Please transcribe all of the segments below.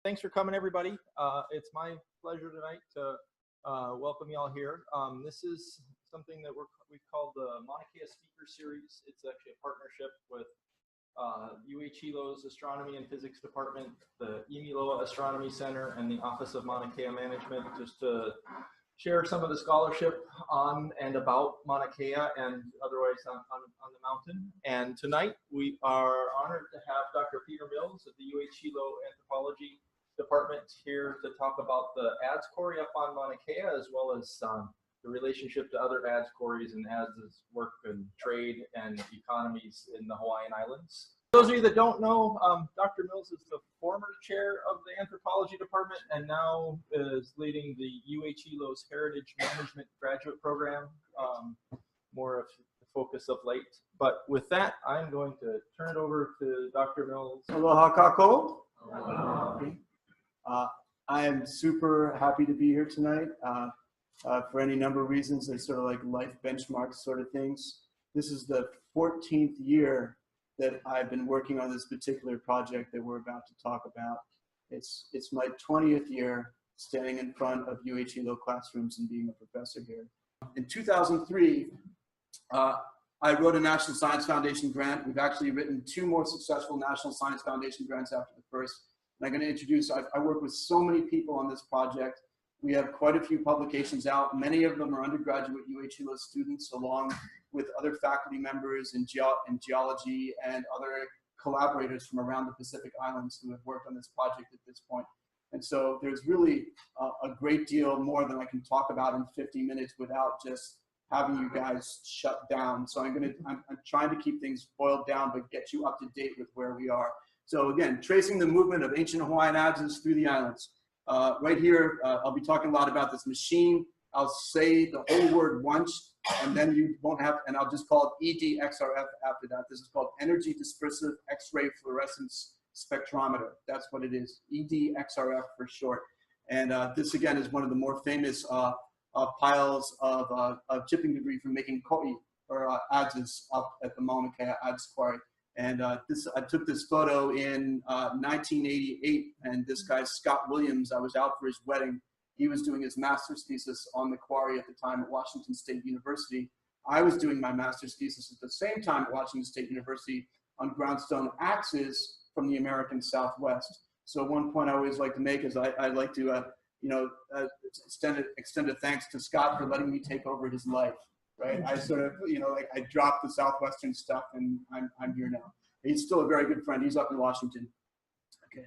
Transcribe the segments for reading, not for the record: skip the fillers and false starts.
thanks for coming, everybody. It's my pleasure tonight to welcome you all here. This is something that we've called the Maunakea Speaker Series. It's actually a partnership with Hilo's Astronomy and Physics Department, the Emiloa Astronomy Center, and the Office of Mauna Kea Management, just to share some of the scholarship on and about Mauna Kea and otherwise on the mountain. And tonight we are honored to have Dr. Peter Mills of the Hilo Anthropology Department here to talk about the Adzes quarry up on Mauna Kea, as well as the relationship to other Adzes quarries and Adzes work and trade and economies in the Hawaiian Islands. For those of you that don't know, Dr. Mills is the former chair of the Anthropology Department and now is leading the Hilo's Heritage Management Graduate Program, more of the focus of late. But with that, I'm going to turn it over to Dr. Mills. Aloha kako. I am super happy to be here tonight for any number of reasons. They're sort of like life benchmark sort of things. This is the 14th year that I've been working on this particular project that we're about to talk about. It's my 20th year standing in front of Hilo classrooms and being a professor here. In 2003, I wrote a National Science Foundation grant. We've actually written 2 more successful National Science Foundation grants after the first. And I'm going to introduce, I work with so many people on this project. We have quite a few publications out. Many of them are undergraduate Hilo students, along with other faculty members in geology and other collaborators from around the Pacific Islands who have worked on this project at this point. And so there's really a great deal more than I can talk about in 50 minutes without just having you guys shut down. So I'm trying to keep things boiled down, but get you up to date with where we are. So again, tracing the movement of ancient Hawaiian Adzes through the islands. Right here, I'll be talking a lot about this machine. I'll say the whole word once, and then you won't have, and I'll just call it EDXRF after that. This is called energy-dispersive X-ray fluorescence spectrometer. That's what it is, EDXRF for short. And this again is one of the more famous piles of chipping debris from making koi, or adzes, up at the Mauna Kea Adzes quarry. And I took this photo in 1988, and this guy, Scott Williams, I was out for his wedding. He was doing his master's thesis on the quarry at the time at Washington State University. I was doing my master's thesis at the same time at Washington State University on groundstone axes from the American Southwest. So one point I always like to make is I like to extend a thanks to Scott for letting me take over his life. Right, I sort of, like I dropped the Southwestern stuff, and I'm here now. He's still a very good friend. He's up in Washington. Okay.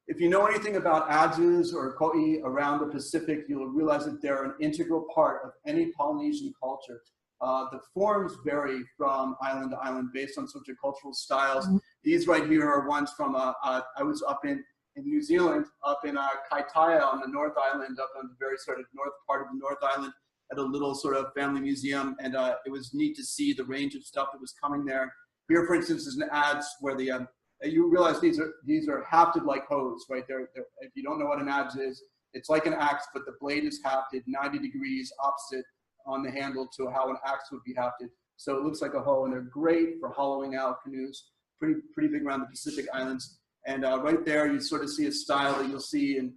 If you know anything about adzes or koi around the Pacific, you'll realize that they're an integral part of any Polynesian culture. The forms vary from island to island based on sociocultural styles. These right here are ones from I was up in New Zealand, up in Kaitaia on the North Island, up on the very sort of north part of the North Island, at a little sort of family museum, and it was neat to see the range of stuff that was coming there. Here, for instance, is an adze where the you realize these are hafted like hoes, right? If you don't know what an adze is, it's like an axe, but the blade is hafted 90 degrees opposite on the handle to how an axe would be hafted. So it looks like a hoe, and they're great for hollowing out canoes. Pretty big around the Pacific Islands. And right there, you sort of see a style that you'll see in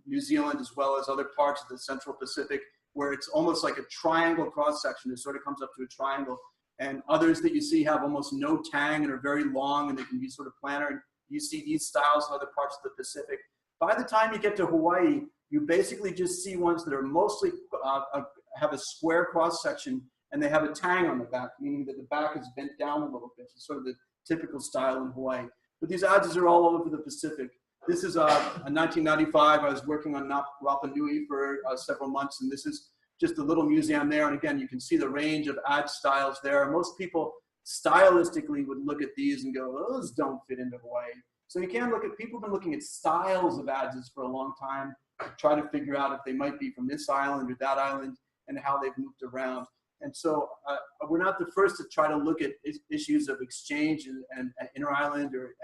New Zealand, as well as other parts of the Central Pacific, where it's almost like a triangle cross-section. It sort of comes up to a triangle. And others that you see have almost no tang and are very long, and they can be sort of planar. And you see these styles in other parts of the Pacific. By the time you get to Hawaii, you basically just see ones that are mostly have a square cross-section, and they have a tang on the back, meaning that the back is bent down a little bit. It's sort of the typical style in Hawaii. But these adzes are all over the Pacific. This is in 1995. I was working on Rapa Nui for several months, and this is just a little museum there. And again, you can see the range of adze styles there. Most people stylistically would look at these and go, those don't fit into Hawaii. So you can look at, people have been looking at styles of adzes for a long time to try to figure out if they might be from this island or that island and how they've moved around. And so we're not the first to try to look at issues of exchange and inter-island or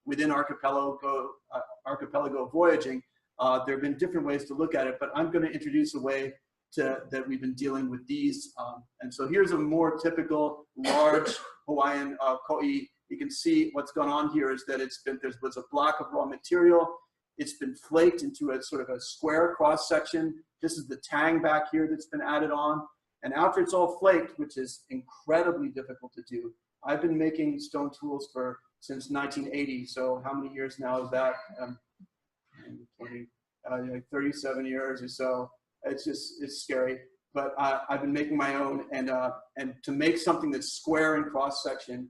within archipelago voyaging. There have been different ways to look at it, but I'm going to introduce a way that we've been dealing with these. And so here's a more typical large Hawaiian koi You can see what's gone on here is that there was a block of raw material. It's been flaked into a sort of a square cross section. This is the tang back here that's been added on. And after it's all flaked, which is incredibly difficult to do, I've been making stone tools since 1980. So how many years now is that? 37 years or so. It's scary. But I've been making my own, and to make something that's square in cross section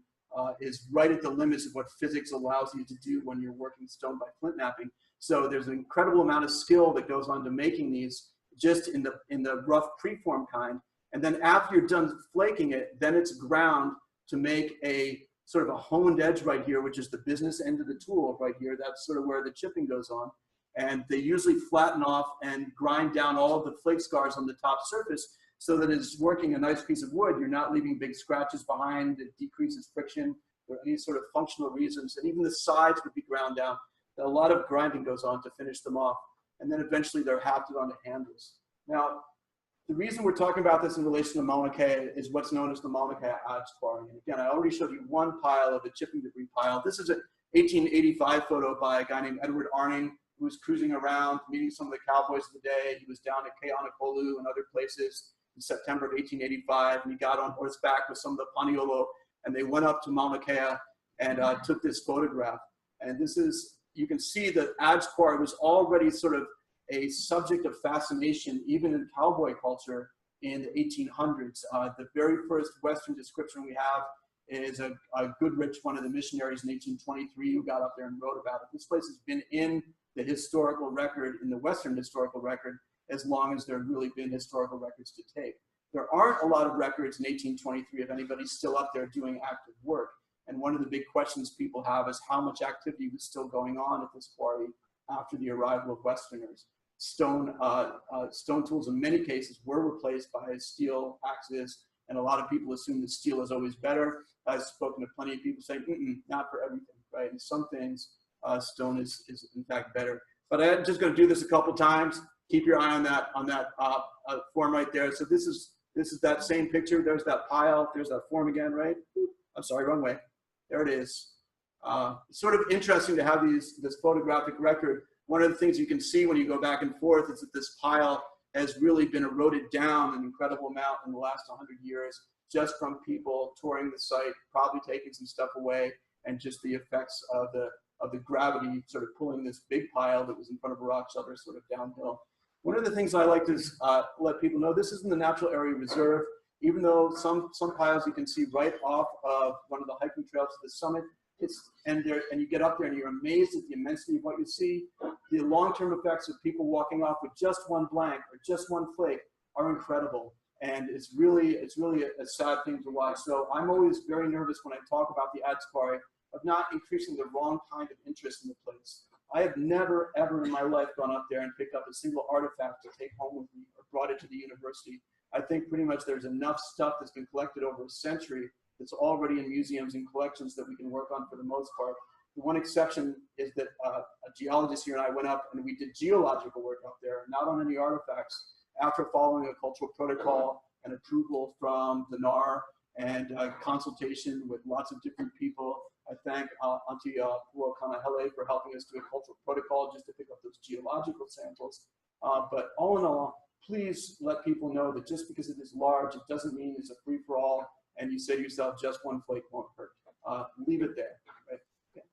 is right at the limits of what physics allows you to do when you're working stone by flint knapping. So there's an incredible amount of skill that goes on to making these just in the rough preform kind. And then after you're done flaking it, then it's ground to make a sort of a honed edge right here, which is the business end of the tool right here. That's sort of where the chipping goes on. And they usually flatten off and grind down all of the flake scars on the top surface so that it's working a nice piece of wood. You're not leaving big scratches behind. It decreases friction for any sort of functional reasons. And even the sides would be ground down. A lot of grinding goes on to finish them off. And then eventually they're hafted onto handles. Now, the reason we're talking about this in relation to Mauna Kea is what's known as the Mauna Kea adze quarry. And again, I already showed you one pile of the chipping debris pile. This is an 1885 photo by a guy named Edward Arning, who was cruising around, meeting some of the cowboys of the day. He was down at Keonekolu and other places in September of 1885, and he got on horseback with some of the Paniolo, and they went up to Mauna Kea and took this photograph. And this is, you can see that adze quarry was already sort of a subject of fascination, even in cowboy culture in the 1800s. The very first Western description we have is a Goodrich, one of the missionaries in 1823, who got up there and wrote about it. This place has been in the historical record, in the Western historical record, as long as there have really been historical records to take. There aren't a lot of records in 1823 of anybody still up there doing active work. And one of the big questions people have is how much activity was still going on at this quarry after the arrival of Westerners. Stone tools in many cases were replaced by steel axes, and a lot of people assume that steel is always better. I've spoken to plenty of people saying, not for everything, right? In some things, stone is in fact better. But I'm just going to do this a couple times. Keep your eye on that form right there. So this is that same picture. There's that pile. There's that form again, right? I'm sorry, wrong way. There it is. It's sort of interesting to have this photographic record. One of the things you can see when you go back and forth is that this pile has really been eroded down an incredible amount in the last 100 years, just from people touring the site, probably taking some stuff away, and just the effects of the gravity sort of pulling this big pile that was in front of a rock shelter sort of downhill. One of the things I like to let people know, this is in the Natural Area Reserve. Even though some piles you can see right off of one of the hiking trails to the summit, and you get up there and you're amazed at the immensity of what you see. The long-term effects of people walking off with just one blank or just one flake are incredible. And it's really a sad thing to watch. So I'm always very nervous when I talk about the adze quarry of not increasing the wrong kind of interest in the place. I have never, ever in my life gone up there and picked up a single artifact to take home with me or brought it to the university. I think pretty much there's enough stuff that's been collected over a century that's already in museums and collections that we can work on for the most part. The one exception is that a geologist here and I went up and we did geological work up there, not on any artifacts, after following a cultural protocol and approval from the NAR and consultation with lots of different people. I thank Auntie Puakanahele for helping us do a cultural protocol just to pick up those geological samples. But all in all, please let people know that just because it is large, it doesn't mean it's a free-for-all, and you say to yourself, just one flake won't hurt. Leave it there. Right? Okay.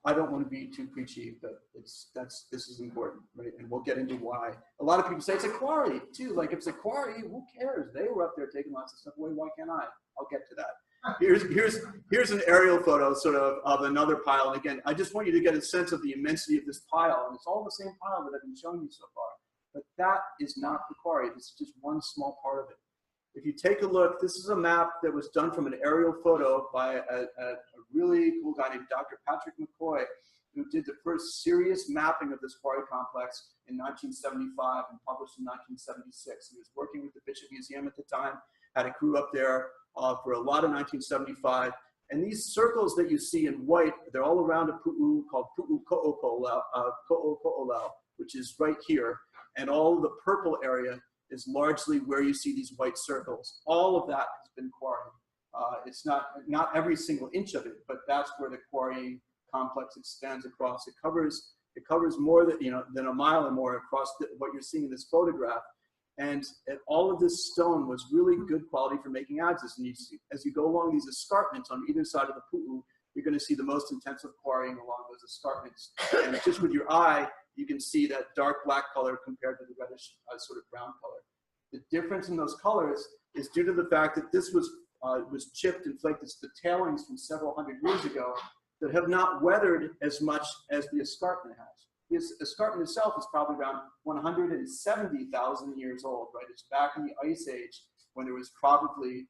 I don't want to be too preachy, but this is important, right? And we'll get into why. A lot of people say it's a quarry too. Like if it's a quarry, who cares? They were up there taking lots of stuff away. Why can't I? I'll get to that. Here's an aerial photo sort of another pile. And again, I just want you to get a sense of the immensity of this pile. And it's all the same pile that I've been showing you so far. But that is not the quarry. This is just one small part of it. If you take a look, this is a map that was done from an aerial photo by a really cool guy named Dr. Patrick McCoy, who did the first serious mapping of this quarry complex in 1975 and published in 1976. He was working with the Bishop Museum at the time, had a crew up there for a lot of 1975. And these circles that you see in white, they're all around a pu'u called Pu'u Ko'oko'olau, which is right here. And all the purple area is largely where you see these white circles. All of that has been quarried. It's not every single inch of it, but that's where the quarry complex extends across. It covers more than a mile or more across what you're seeing in this photograph. And all of this stone was really good quality for making adzes. And as you go along these escarpments on either side of the pu'u, you're going to see the most intensive quarrying along those escarpments. And just with your eye, you can see that dark black color compared to the reddish sort of brown color. The difference in those colors is due to the fact that this was chipped and flaked. It's the tailings from several hundred years ago that have not weathered as much as the escarpment has. The escarpment itself is probably around 170,000 years old, right? It's back in the Ice Age when there was probably,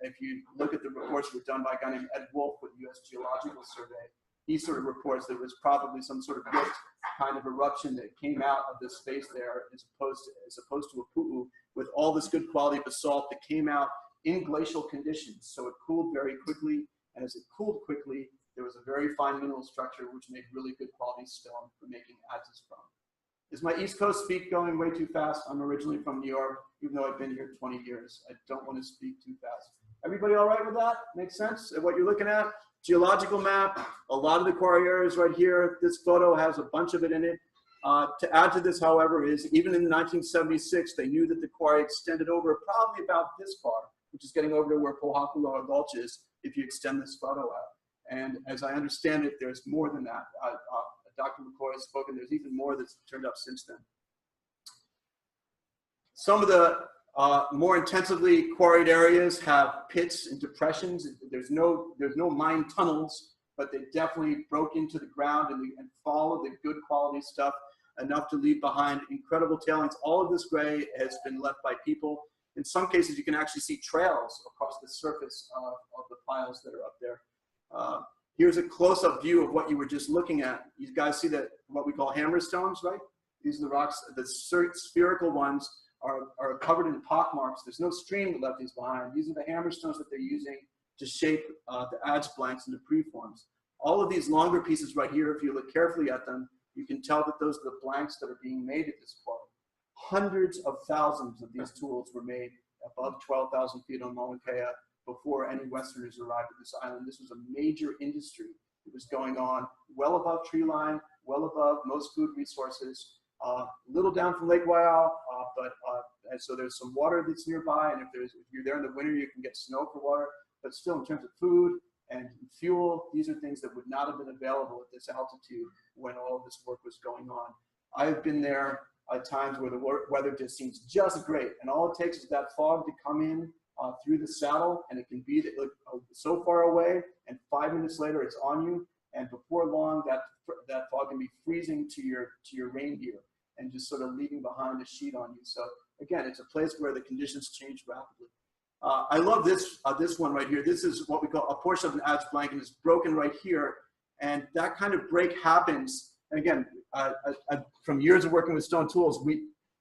if you look at the reports that were done by a guy named Ed Wolf with the U.S. Geological Survey, he sort of reports that it was probably some sort of rift kind of eruption that came out of this space there as opposed to a pu'u with all this good quality basalt that came out in glacial conditions. So it cooled very quickly, and as it cooled quickly, there was a very fine mineral structure which made really good quality stone for making adzes from. Is my East Coast speak going way too fast? I'm originally from New York, even though I've been here 20 years. I don't want to speak too fast. Everybody all right with that? Makes sense? What you're looking at? Geological map, a lot of the quarry areas right here. This photo has a bunch of it in it. To add to this, however, is even in 1976, they knew that the quarry extended over probably about this far, which is getting over to where Pohakuloa Gulch is if you extend this photo out. And as I understand it, there's more than that. Dr. McCoy has spoken. There's even more that's turned up since then. Some of the more intensively quarried areas have pits and depressions. There's no mine tunnels, but they definitely broke into the ground and followed the good quality stuff enough to leave behind incredible tailings. All of this gray has been left by people. In some cases, you can actually see trails across the surface of the piles that are up there. Here's a close-up view of what you were just looking at. You guys see that what we call hammerstones, right? These are the rocks. The spherical ones are covered in pock marks. There's no stream that left these behind. These are the hammerstones that they're using to shape the adze blanks into preforms. All of these longer pieces right here, if you look carefully at them, you can tell that those are the blanks that are being made at this quarry. Hundreds of thousands of these tools were made above 12,000 feet on Mauna Kea before any Westerners arrived at this island. This was a major industry that was going on well above tree line, well above most food resources, a little down from Lake Waiau, and so there's some water that's nearby, and if you're there in the winter, you can get snow for water, but still in terms of food and fuel, these are things that would not have been available at this altitude when all of this work was going on. I've been there at times where the weather just seems just great, and all it takes is that fog to come in through the saddle, and it can be so far away, and 5 minutes later it's on you, and before long that fog can be freezing to your rain gear and just sort of leaving behind a sheet on you. So again, it's a place where the conditions change rapidly. I love this one right here. This is what we call a portion of an adze blank, and it's broken right here, and that kind of break happens. And again, from years of working with stone tools,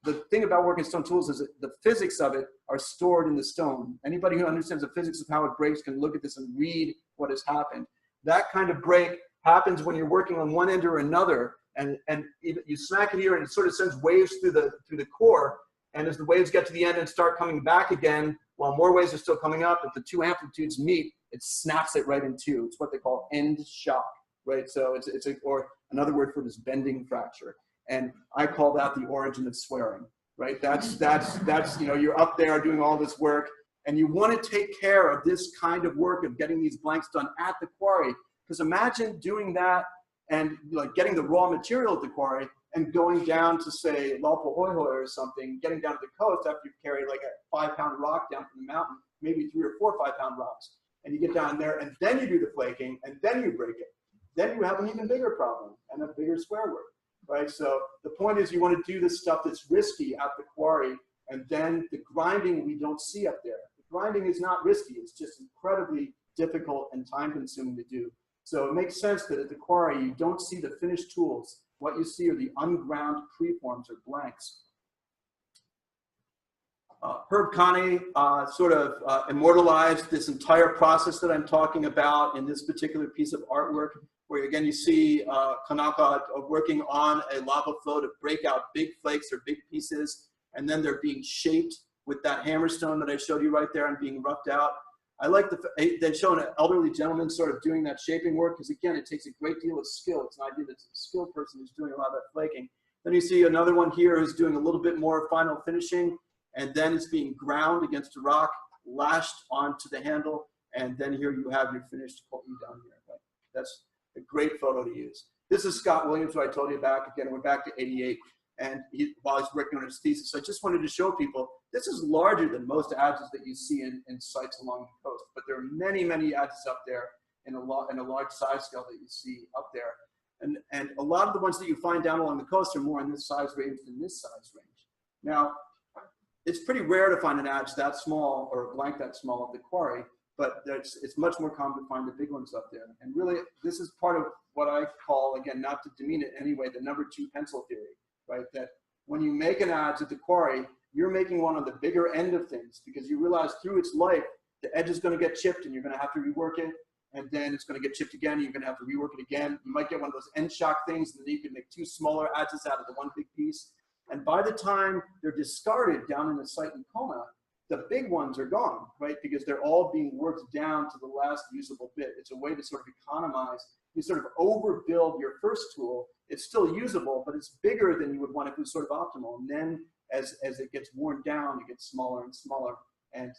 the thing about working with stone tools is that the physics of it are stored in the stone. Anybody who understands the physics of how it breaks can look at this and read what has happened. That kind of break happens when you're working on one end or another, and you smack it here and it sort of sends waves through the core, and as the waves get to the end and start coming back again, while more waves are still coming up, if the two amplitudes meet, it snaps it right in two. It's what they call end shock, right? So or another word for this bending fracture. And I call that the origin of swearing, right? That's you're up there doing all this work, and you want to take care of this kind of work of getting these blanks done at the quarry. Because imagine doing that and like getting the raw material at the quarry and going down to say Laupahoehoe or something, getting down to the coast after you've carried like a 5-pound rock down from the mountain, maybe 3 or 4 5-pound rocks, and you get down there and then you do the flaking and then you break it. Then you have an even bigger problem and a bigger square work. Right, so the point is you want to do this stuff that's risky at the quarry, and then the grinding we don't see up there. The grinding is not risky, it's just incredibly difficult and time-consuming to do. So it makes sense that at the quarry you don't see the finished tools. What you see are the unground preforms or blanks. Herb Kane sort of immortalized this entire process that I'm talking about in this particular piece of artwork, where again you see Kanaka working on a lava flow to break out big flakes or big pieces, and then they're being shaped with that hammerstone that I showed you right there and being roughed out. I like then showing an elderly gentleman sort of doing that shaping work, because again, it takes a great deal of skill. It's not even a skilled person who's doing a lot of that flaking. Then you see another one here who's doing a little bit more final finishing, and then it's being ground against a rock, lashed onto the handle, and then here you have your finished quoting down here. Right? That's a great photo to use. This is Scott Williams, who I told you about. Again, we're back to 88, and while he's working on his thesis, I just wanted to show people this is larger than most adzes that you see in sites along the coast, but there are many, many adzes up there in a large size scale that you see up there. And a lot of the ones that you find down along the coast are more in this size range than this size range. Now, it's pretty rare to find an adze that small or a blank that small at the quarry, but it's much more common to find the big ones up there. And really, this is part of what I call, again, not to demean it anyway, the number 2 pencil theory, right? That when you make an adze at the quarry, you're making one on the bigger end of things, because you realize through its life, the edge is going to get chipped and you're going to have to rework it. And then it's going to get chipped again, and you're going to have to rework it again. You might get one of those end shock things, and then you can make 2 smaller adzes out of the one big piece. And by the time they're discarded down in the site in Kona, the big ones are gone, right? Because they're all being worked down to the last usable bit. It's a way to sort of economize. You sort of overbuild your first tool. It's still usable, but it's bigger than you would want if it was sort of optimal. And then as it gets worn down, it gets smaller and smaller, and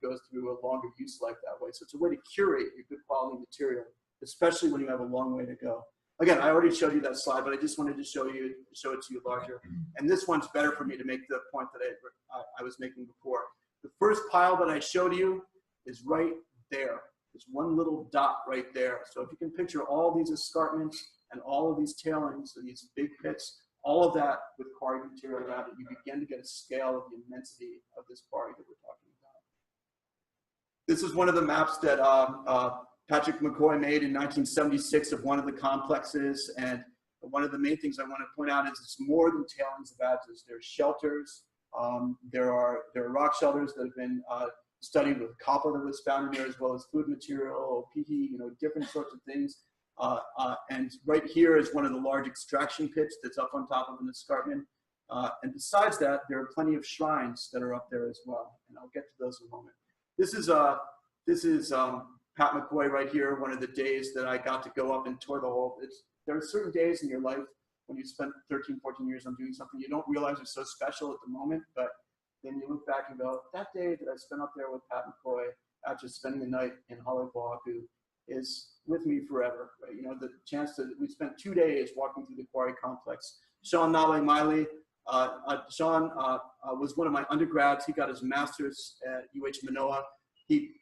goes through a longer use life that way. So it's a way to curate a good quality material, especially when you have a long way to go. Again, I already showed you that slide, but I just wanted to show it to you larger. And this one's better for me to make the point that I was making before. The first pile that I showed you is right there. There's one little dot right there. So if you can picture all these escarpments and all of these tailings and these big pits, all of that with quarry material around it, you begin to get a scale of the immensity of this quarry that we're talking about. This is one of the maps that Patrick McCoy made in 1976 of one of the complexes, and one of the main things I want to point out is it's more than tailings of adzes. There's shelters, there are rock shelters that have been studied with copper that was found in there, as well as food material, pihi, different sorts of things. And right here is one of the large extraction pits that's up on top of an escarpment. And besides that, there are plenty of shrines that are up there as well, and I'll get to those in a moment. This is Pat McCoy right here, one of the days that I got to go up and tour the whole. There are certain days in your life when you spend 13, 14 years on doing something, you don't realize it's so special at the moment, but then you look back and go, that day that I spent up there with Pat McCoy after spending the night in Hilo is with me forever. Right? The chance that we spent 2 days walking through the quarry complex. Sean Nale Miley, Sean was one of my undergrads. He got his master's at Manoa. He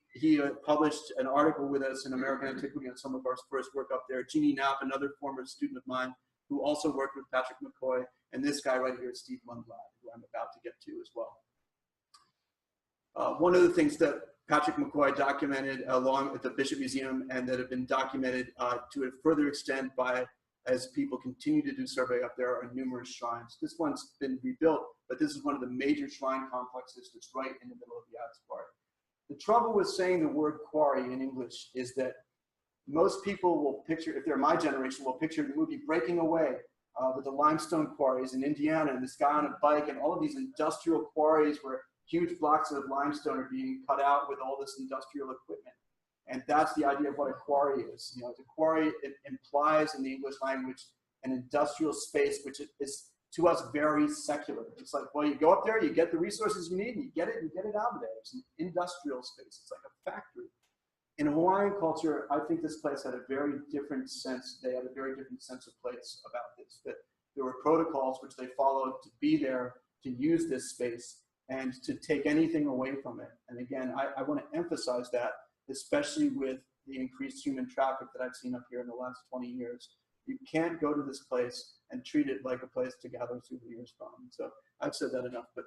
published an article with us in American Antiquity on some of our first work up there. Jeannie Knapp, another former student of mine, who also worked with Patrick McCoy, and this guy right here is Steve Lundblad, who I'm about to get to as well. One of the things that Patrick McCoy documented along at the Bishop Museum, and that have been documented to a further extent as people continue to do survey up there, are numerous shrines. This one's been rebuilt, but this is one of the major shrine complexes that's right in the middle of the Adzes quarry. The trouble with saying the word quarry in English is that most people will picture, if they're my generation, will picture the movie Breaking Away with the limestone quarries in Indiana, and this guy on a bike, and all of these industrial quarries where huge blocks of limestone are being cut out with all this industrial equipment. And that's the idea of what a quarry is. The quarry, it implies in the English language an industrial space, which is to us very secular. It's like, well, you go up there, you get the resources you need, and you get it out of there. It's an industrial space. It's like a factory. In Hawaiian culture, I think this place had a very different sense. They had a very different sense of place about this, that there were protocols which they followed to be there, to use this space, and to take anything away from it. And again, I want to emphasize that, especially with the increased human traffic that I've seen up here in the last 20 years. You can't go to this place and treat it like a place to gather souvenirs from. So I've said that enough, but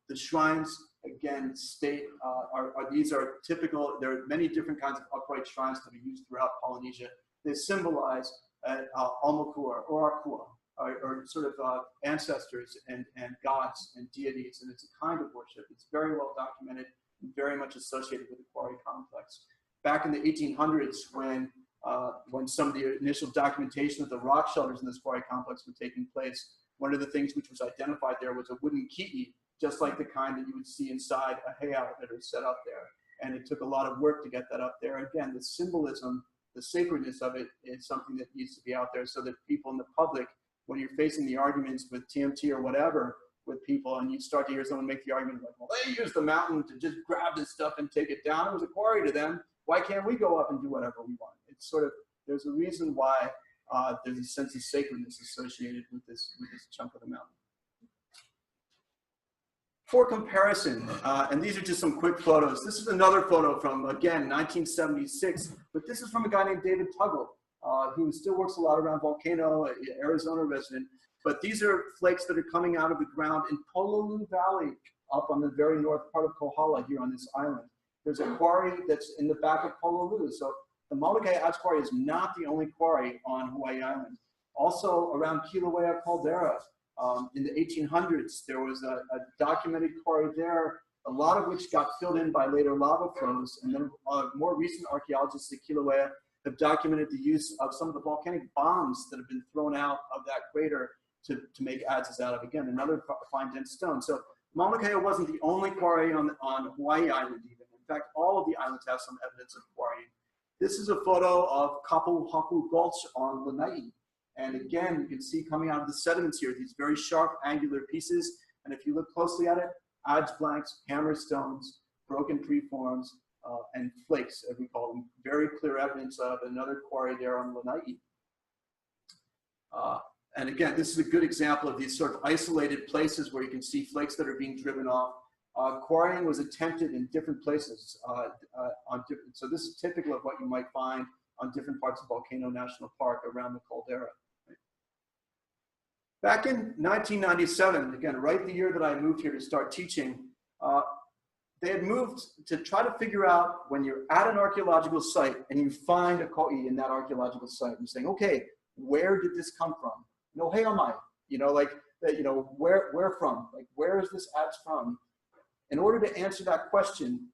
the shrines, again, these are typical. There are many different kinds of upright shrines that are used throughout Polynesia. They symbolize Almakua or Akua, or sort of ancestors and gods and deities, and it's a kind of worship. It's very well documented and very much associated with the quarry complex. Back in the 1800s, when some of the initial documentation of the rock shelters in this quarry complex were taking place, one of the things which was identified there was a wooden ki'i, just like the kind that you would see inside a hay outlet or set up there. and it took a lot of work to get that up there. Again, the symbolism, the sacredness of it is something that needs to be out there so that people in the public, when you're facing the arguments with TMT or whatever with people, and you start to hear someone make the argument like, well, they used the mountain to just grab this stuff and take it down. It was a quarry to them. Why can't we go up and do whatever we want? It's sort of, there's a reason why there's a sense of sacredness associated with this chunk of the mountain. For comparison, and these are just some quick photos. This is another photo from, again, 1976, but this is from a guy named David Tuggle, who still works a lot around Volcano, Arizona resident. But these are flakes that are coming out of the ground in Pololu Valley, up on the very north part of Kohala here on this island. There's a quarry that's in the back of Pololu. So the Mauna Kea Adze quarry is not the only quarry on Hawaii Island. Also around Kilauea caldera, in the 1800s, there was a documented quarry there, a lot of which got filled in by later lava flows. And then more recent archaeologists at Kilauea have documented the use of some of the volcanic bombs that have been thrown out of that crater to make adzes out of, again, another fine dense stone. So Mauna Kea wasn't the only quarry on Hawaii Island even. In fact, all of the islands have some evidence of quarrying. This is a photo of Kapuhaku Gulch on Lanai. And again, you can see coming out of the sediments here, these very sharp angular pieces. And if you look closely at it, adze blanks, hammer stones, broken preforms, and flakes, as we call them. Very clear evidence of another quarry there on Lanai. And again, this is a good example of these sort of isolated places where you can see flakes that are being driven off. Quarrying was attempted in different places. So this is typical of what you might find on different parts of Volcano National Park around the caldera. Back in 1997, again, right the year that I moved here to start teaching, they had moved to try to figure out when you're at an archaeological site and you find a ko'i in that archaeological site, and saying, okay, where did this come from? No, hey, am I? You know, like, you know, where from? Like, where is this adze from? In order to answer that question,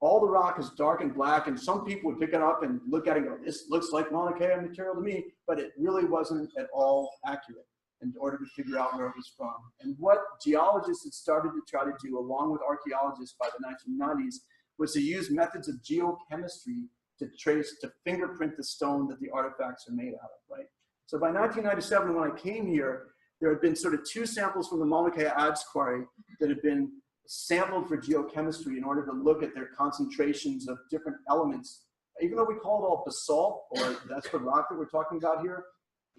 all the rock is dark and black, and some people would pick it up and look at it and go, this looks like Mauna Kea material to me, but it really wasn't at all accurate in order to figure out where it was from. And what geologists had started to try to do, along with archaeologists by the 1990s, was to use methods of geochemistry to fingerprint the stone that the artifacts are made out of, right? So by 1997, when I came here, there had been sort of 2 samples from the Mauna Kea Adze quarry that had been sampled for geochemistry in order to look at their concentrations of different elements. Even though we call it all basalt, or that's the rock that we're talking about here,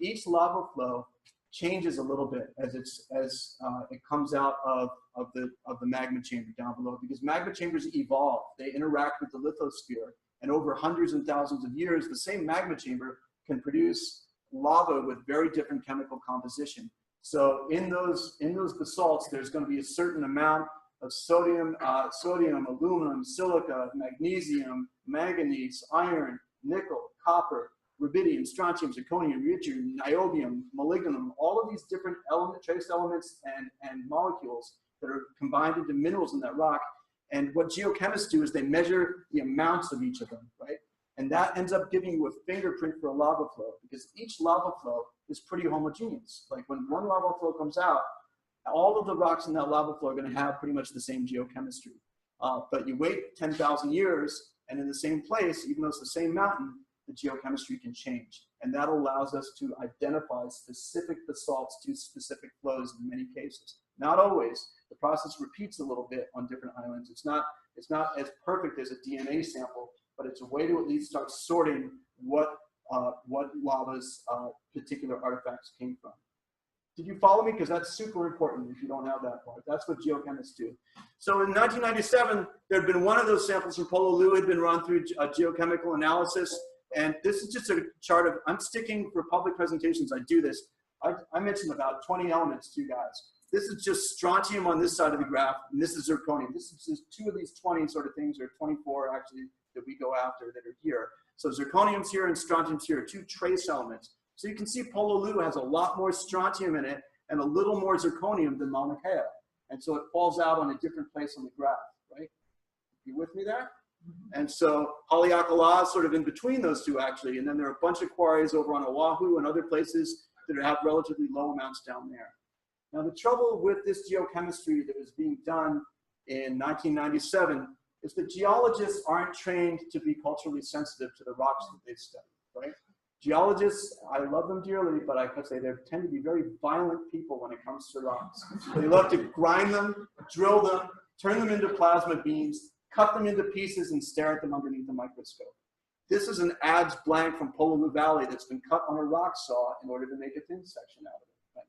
each lava flow changes a little bit as it comes out of the magma chamber down below, because magma chambers evolve. They interact with the lithosphere, and over hundreds and thousands of years, the same magma chamber can produce lava with very different chemical composition. So in those basalts, there's going to be a certain amount of sodium, aluminum, silica, magnesium, manganese, iron, nickel, copper, rubidium, strontium, zirconium, yttrium, niobium, molybdenum, all of these different trace elements and molecules that are combined into minerals in that rock. And what geochemists do is they measure the amounts of each of them, right? And that ends up giving you a fingerprint for a lava flow, because each lava flow is pretty homogeneous. Like when one lava flow comes out, all of the rocks in that lava flow are going to have pretty much the same geochemistry. But you wait 10,000 years, and in the same place, even though it's the same mountain, the geochemistry can change. And that allows us to identify specific basalts to specific flows in many cases. Not always. The process repeats a little bit on different islands. It's not as perfect as a DNA sample, but it's a way to at least start sorting what lava's particular artifacts came from. Did you follow me? Because that's super important if you don't have that part. That's what geochemists do. So in 1997, there had been one of those samples from Pololu had been run through a geochemical analysis. And this is just a chart of, I'm sticking for public presentations, I do this. I mentioned about 20 elements to you guys. This is just strontium on this side of the graph, and this is zirconium. This is just 2 of these 20 sort of things, or 24 actually, that we go after that are here. So zirconium's here and strontium's here, 2 trace elements. So you can see Pololu has a lot more strontium in it and a little more zirconium than Mauna Kea. And so it falls out on a different place on the graph, right? You with me there? And so Haleakala is sort of in between those 2 actually. And then there are a bunch of quarries over on Oahu and other places that have relatively low amounts down there. Now the trouble with this geochemistry that was being done in 1997 is that geologists aren't trained to be culturally sensitive to the rocks that they study, right? Geologists, I love them dearly, but I could say they tend to be very violent people when it comes to rocks. They love to grind them, drill them, turn them into plasma beams, cut them into pieces, and stare at them underneath the microscope. This is an adze blank from Pololu Valley that's been cut on a rock saw in order to make a thin section out of it. Right?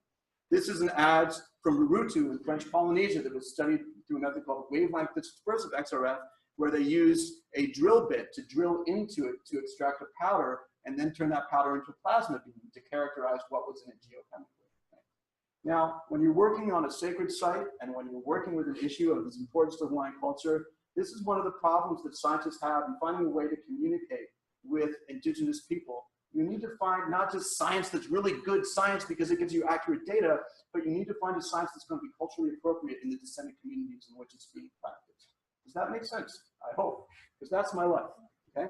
This is an adze from Rurutu in French Polynesia that was studied through a method called wavelength dispersive XRF, where they used a drill bit to drill into it to extract a powder and then turn that powder into a plasma beam to characterize what was in it geochemically. Right? Now, when you're working on a sacred site and when you're working with an issue of this importance to Hawaiian culture, this is one of the problems that scientists have in finding a way to communicate with indigenous people. You need to find not just science that's really good science because it gives you accurate data, but you need to find a science that's going to be culturally appropriate in the descendant communities in which it's being practiced. Does that make sense? I hope, because that's my life, okay?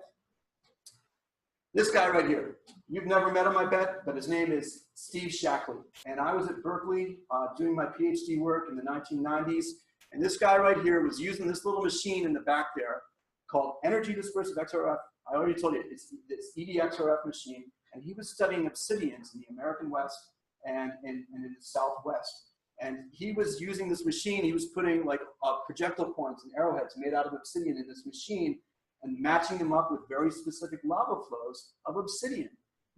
This guy right here, you've never met him, I bet, but his name is Steve Shackley. And I was at Berkeley doing my PhD work in the 1990s. And this guy right here was using this little machine in the back there called energy-dispersive XRF. I already told you, it's this EDXRF machine. And he was studying obsidians in the American West and in the Southwest. And he was using this machine. He was putting like projectile points and arrowheads made out of obsidian in this machine and matching them up with very specific lava flows of obsidian.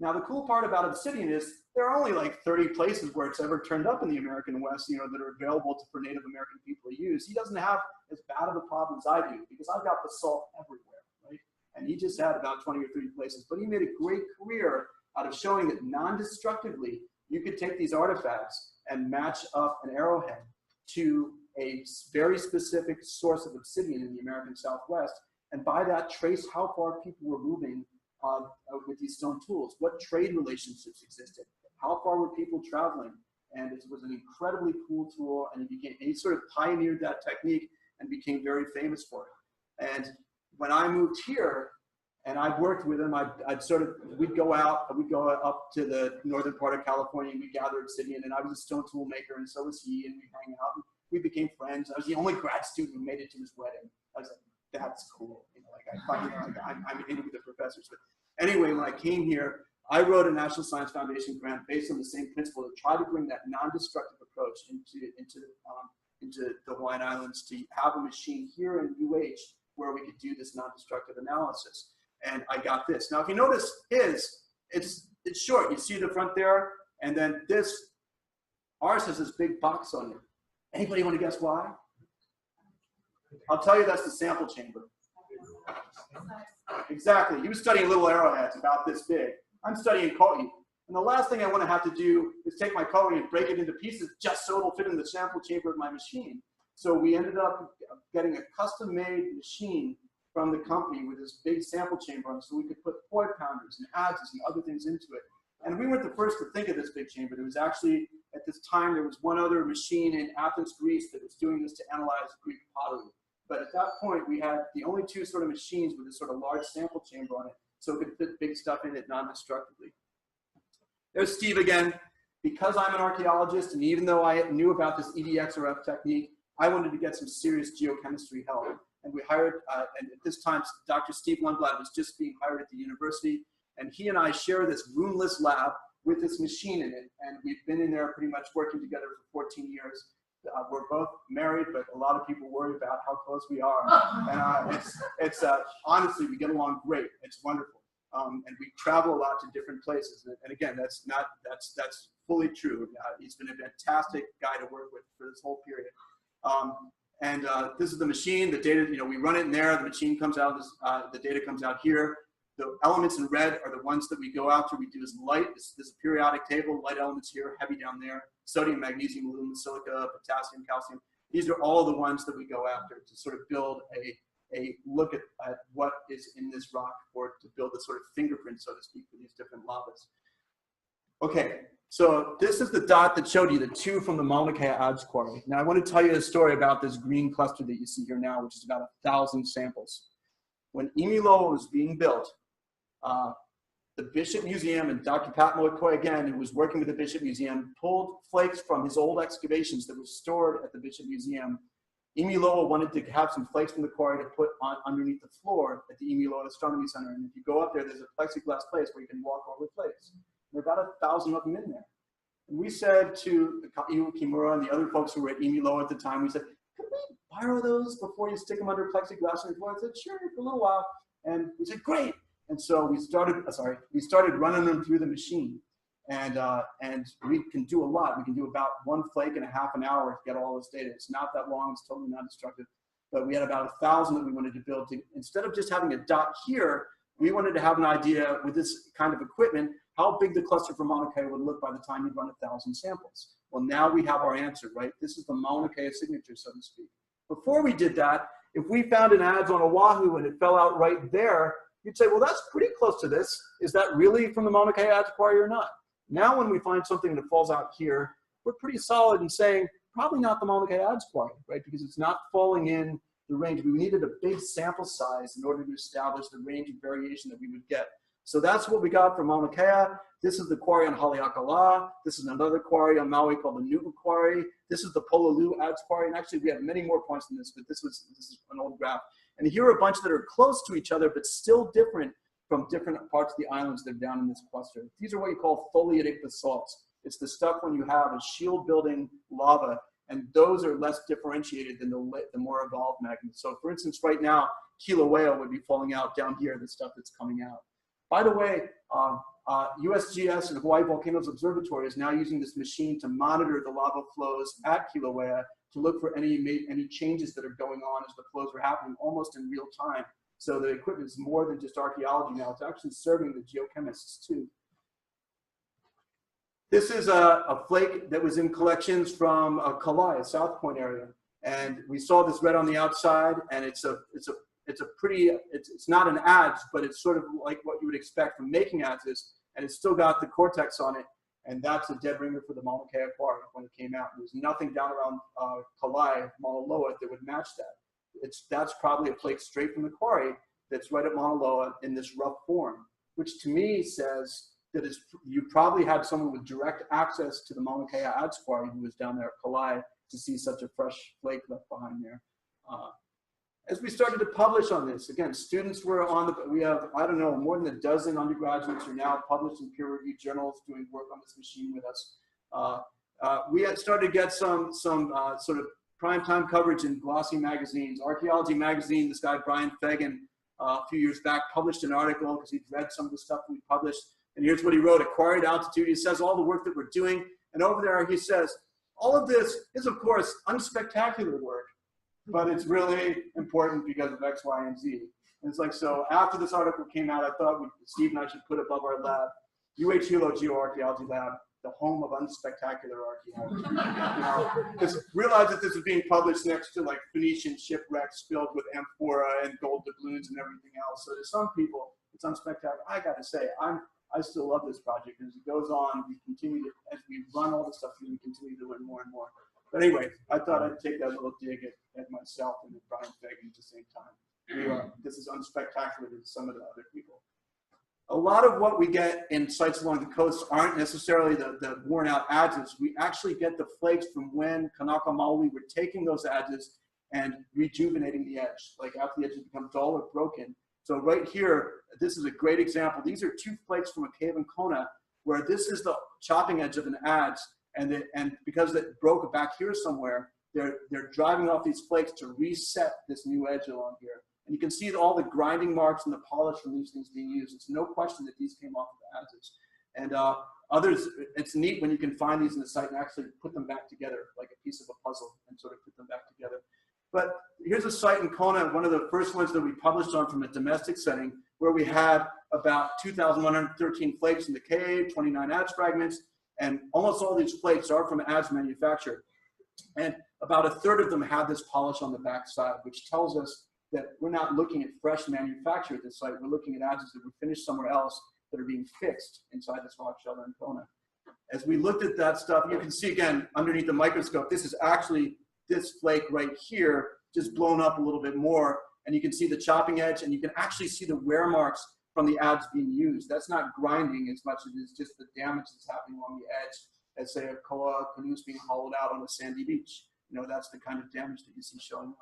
Now, the cool part about obsidian is there are only like 30 places where it's ever turned up in the American West, you know, that are available for Native American people to use. He doesn't have as bad of a problem as I do because I've got basalt everywhere, right? And he just had about 20 or 30 places. But he made a great career out of showing that non-destructively, you could take these artifacts and match up an arrowhead to a very specific source of obsidian in the American Southwest, and by that trace how far people were moving with these stone tools, what trade relationships existed, how far were people traveling, and it was an incredibly cool tool, and he sort of pioneered that technique and became very famous for it. And when I moved here, and I worked with him, we'd go up to the northern part of California, and we gathered obsidian, and I was a stone tool maker, and so was he, and we hang out, and we became friends. I was the only grad student who made it to his wedding. I was like, that's cool. You know, like I'm in with the professors. But anyway, when I came here, I wrote a National Science Foundation grant based on the same principle to try to bring that non-destructive approach into the Hawaiian Islands, to have a machine here in UH where we could do this non-destructive analysis. And I got this. Now, if you notice it's short. You see the front there, and then ours has this big box on it. Anybody want to guess why? I'll tell you that's the sample chamber. Exactly. He was studying little arrowheads about this big. I'm studying ko'i. And the last thing I want to have to do is take my ko'i and break it into pieces just so it'll fit in the sample chamber of my machine. So we ended up getting a custom-made machine from the company with this big sample chamber on it so we could put poi pounders and adzes and other things into it. And we weren't the first to think of this big chamber. There was actually, at this time, there was one other machine in Athens, Greece that was doing this to analyze Greek pottery. But at that point, we had the only two sort of machines with this sort of large sample chamber on it, so it could fit big stuff in it non-destructively. There's Steve again. Because I'm an archaeologist, and even though I knew about this EDXRF technique, I wanted to get some serious geochemistry help. And we hired, and at this time, Dr. Steve Lundblad was just being hired at the university, and he and I share this roomless lab with this machine in it, and we've been in there pretty much working together for 14 years. We're both married, but a lot of people worry about how close we are. And honestly, we get along great. It's wonderful. And we travel a lot to different places. And again, that's fully true. He's been a fantastic guy to work with for this whole period. This is the machine, the data, we run it in there, the machine comes out, the data comes out here. The elements in red are the ones that we go after. We do this light, this is a periodic table, light elements here, heavy down there, sodium, magnesium, aluminum, silica, potassium, calcium. These are all the ones that we go after to sort of build a look at what is in this rock, or to build a sort of fingerprint, so to speak, for these different lavas. Okay, so this is the dot that showed you the two from the Mauna Kea Adze quarry. Now I want to tell you a story about this green cluster that you see here now, which is about 1,000 samples. When Imiloa was being built, the Bishop Museum, and Dr. Pat Moikoi, again, who was working with the Bishop Museum, pulled flakes from his old excavations that were stored at the Bishop Museum Imiloa wanted to have some flakes from the quarry to put on underneath the floor at the Imiloa Astronomy Center. And if you go up there, there's a plexiglass place where you can walk over flakes. There are about 1,000 of them in there. And we said to Iwo Kimura and the other folks who were at Imiloa at the time, we said, could we borrow those before you stick them under plexiglass on the floor? I said, sure, for a little while. And we said, great. And so we started running them through the machine. And we can do a lot. We can do about one flake in a half an hour to get all this data. It's not that long. It's totally non-destructive. But we had about 1,000 that we wanted to build. Instead of just having a dot here, we wanted to have an idea with this kind of equipment, how big the cluster for Mauna Kea would look by the time you run 1,000 samples. Well, now we have our answer, right? This is the Mauna Kea signature, so to speak. Before we did that, if we found an adze on Oahu and it fell out right there, you'd say, well, that's pretty close to this. Is that really from the Mauna Kea adze quarry or not? Now when we find something that falls out here, we're pretty solid in saying, probably not the Mauna Kea adze quarry, right? Because it's not falling in the range. We needed a big sample size in order to establish the range of variation that we would get. So that's what we got from Mauna Kea. This is the quarry on Haleakala. This is another quarry on Maui called the Nu'u Quarry. This is the Pololu adze quarry. And actually, we have many more points than this, but this is an old graph. And here are a bunch that are close to each other, but still different from different parts of the islands that are down in this cluster. These are what you call foliatic basalts. It's the stuff when you have a shield-building lava, and those are less differentiated than the more evolved magmas. So for instance, right now, Kilauea would be falling out down here, the stuff that's coming out. By the way, USGS and Hawaii Volcanoes Observatory is now using this machine to monitor the lava flows at Kilauea to look for any changes that are going on as the flows are happening almost in real time. So the equipment is more than just archaeology now. It's actually serving the geochemists too. This is a flake that was in collections from Kalai, a South Point area. And we saw this red on the outside, and it's not an adze, but it's sort of like what you would expect from making adzes, and it's still got the cortex on it, and that's a dead ringer for the Mauna Kea quarry when it came out. There's nothing down around Kalai, Mauna Loa, that would match that. That's probably a flake straight from the quarry that's right at Mauna Loa in this rough form, which to me says that you probably had someone with direct access to the Mauna Kea adze quarry who was down there at Kalai to see such a fresh flake left behind there. As we started to publish on this, again, students were we have, I don't know, more than a dozen undergraduates who are now published in peer-reviewed journals doing work on this machine with us. We had started to get some sort of primetime coverage in glossy magazines. Archaeology magazine, this guy Brian Fagan, a few years back, published an article because he'd read some of the stuff we published. And here's what he wrote: at quarry altitude. He says all the work that we're doing. And over there, he says, all of this is, of course, unspectacular work, but it's really important because of X, Y, and Z. And it's like, so after this article came out, I thought Steve and I should put above our lab, Hilo Geoarchaeology Lab, the home of unspectacular archaeology. Because realize that this is being published next to like Phoenician shipwrecks filled with amphora and gold doubloons and everything else. So to some people, it's unspectacular. I got to say, I still love this project. As it goes on, we continue to, as we run all the stuff, we continue to learn more and more. But anyway, I thought I'd take that little dig at myself and at Brian Fagan at the same time. This is unspectacular to some of the other people. A lot of what we get in sites along the coast aren't necessarily the worn out adzes. We actually get the flakes from when Kanaka Maoli were taking those adzes and rejuvenating the edge. Like after the edges become dull or broken. So right here, this is a great example. These are two flakes from a cave in Kona, where this is the chopping edge of an adze, and because it broke back here somewhere, they're driving off these flakes to reset this new edge along here. And you can see all the grinding marks and the polish from these things being used. It's no question that these came off of adzes. And others, it's neat when you can find these in the site and actually put them back together like a piece of a puzzle and sort of put them back together. But here's a site in Kona, one of the first ones that we published on from a domestic setting, where we had about 2,113 flakes in the cave, 29 adze fragments, and almost all these flakes are from adze manufacture. And about a third of them have this polish on the backside, which tells us that we're not looking at fresh manufacture at this site. We're looking at adzes that were finished somewhere else that are being fixed inside this rock shelter in Kona. As we looked at that stuff, you can see again underneath the microscope, this is actually this flake right here, just blown up a little bit more. And you can see the chopping edge, and you can actually see the wear marks from the adze being used. That's not grinding as much as it is just the damage that's happening along the edge, as say a koa canoe is being hollowed out on a sandy beach. You know, that's the kind of damage that you see showing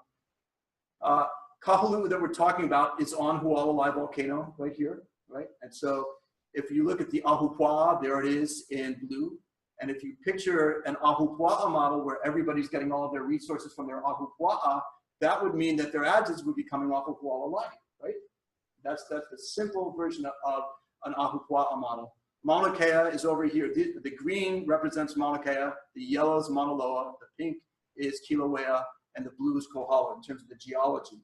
up. Kahului that we're talking about is on Hualalai volcano right here, right? And so if you look at the Ahupua'a, there it is in blue. And if you picture an Ahupua'a model where everybody's getting all of their resources from their Ahupua'a, that would mean that their adzes would be coming off of Hualalai, right? That's the simple version of an Ahupua'a model. Mauna Kea is over here. The green represents Mauna Kea, the yellow is Mauna Loa, the pink is Kilauea, and the blue is Kohala in terms of the geology.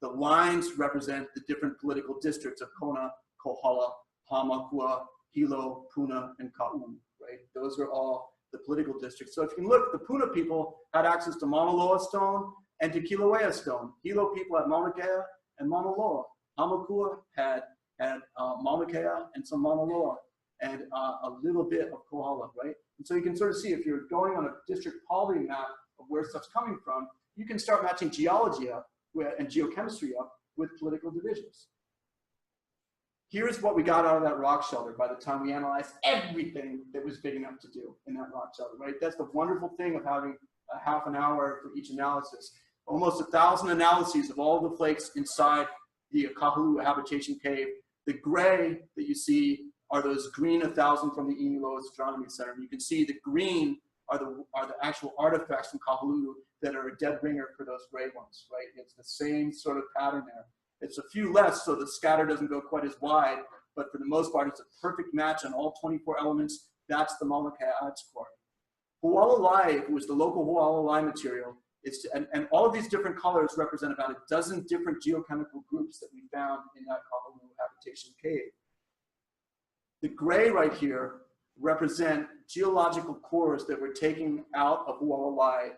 The lines represent the different political districts of Kona, Kohala, Hamakua, Hilo, Puna, and Ka'u, right? Those are all the political districts. So if you can look, the Puna people had access to Mauna Loa stone and to Kilauea stone. Hilo people had Mauna Kea and Mauna Loa. Hamakua had Mauna Kea and some Mauna Loa and a little bit of Kohala, right? And so you can sort of see if you're going on a district polity map of where stuff's coming from, you can start matching geology up and geochemistry up with political divisions. Here's what we got out of that rock shelter by the time we analyzed everything that was big enough to do in that rock shelter, right? That's the wonderful thing of having a half an hour for each analysis. Almost 1,000 analyses of all the flakes inside the Kahului habitation cave. The gray that you see are those green 1,000 from the Inu Astronomy Center. And you can see the green are the actual artifacts from Kahului that are a dead ringer for those gray ones, right? It's the same sort of pattern there. It's a few less, so the scatter doesn't go quite as wide, but for the most part, it's a perfect match on all 24 elements. That's the Mauna Kea Adze quarry. Hualalai was the local Hualalai material. And all of these different colors represent about a dozen different geochemical groups that we found in that Kahului habitation cave. The gray right here represent geological cores that were taken out of Hualalai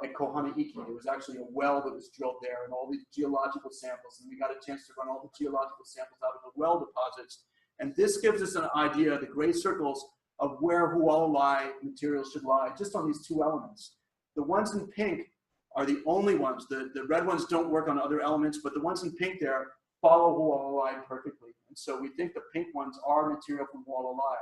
at Kohana-iki. It was actually a well that was drilled there and all these geological samples, and we got a chance to run all the geological samples out of the well deposits. And this gives us an idea, the gray circles, of where Hualalai materials should lie, just on these two elements. The ones in pink are the only ones. The red ones don't work on other elements, but the ones in pink there follow Hualalai perfectly. And so we think the pink ones are material from Hualalai.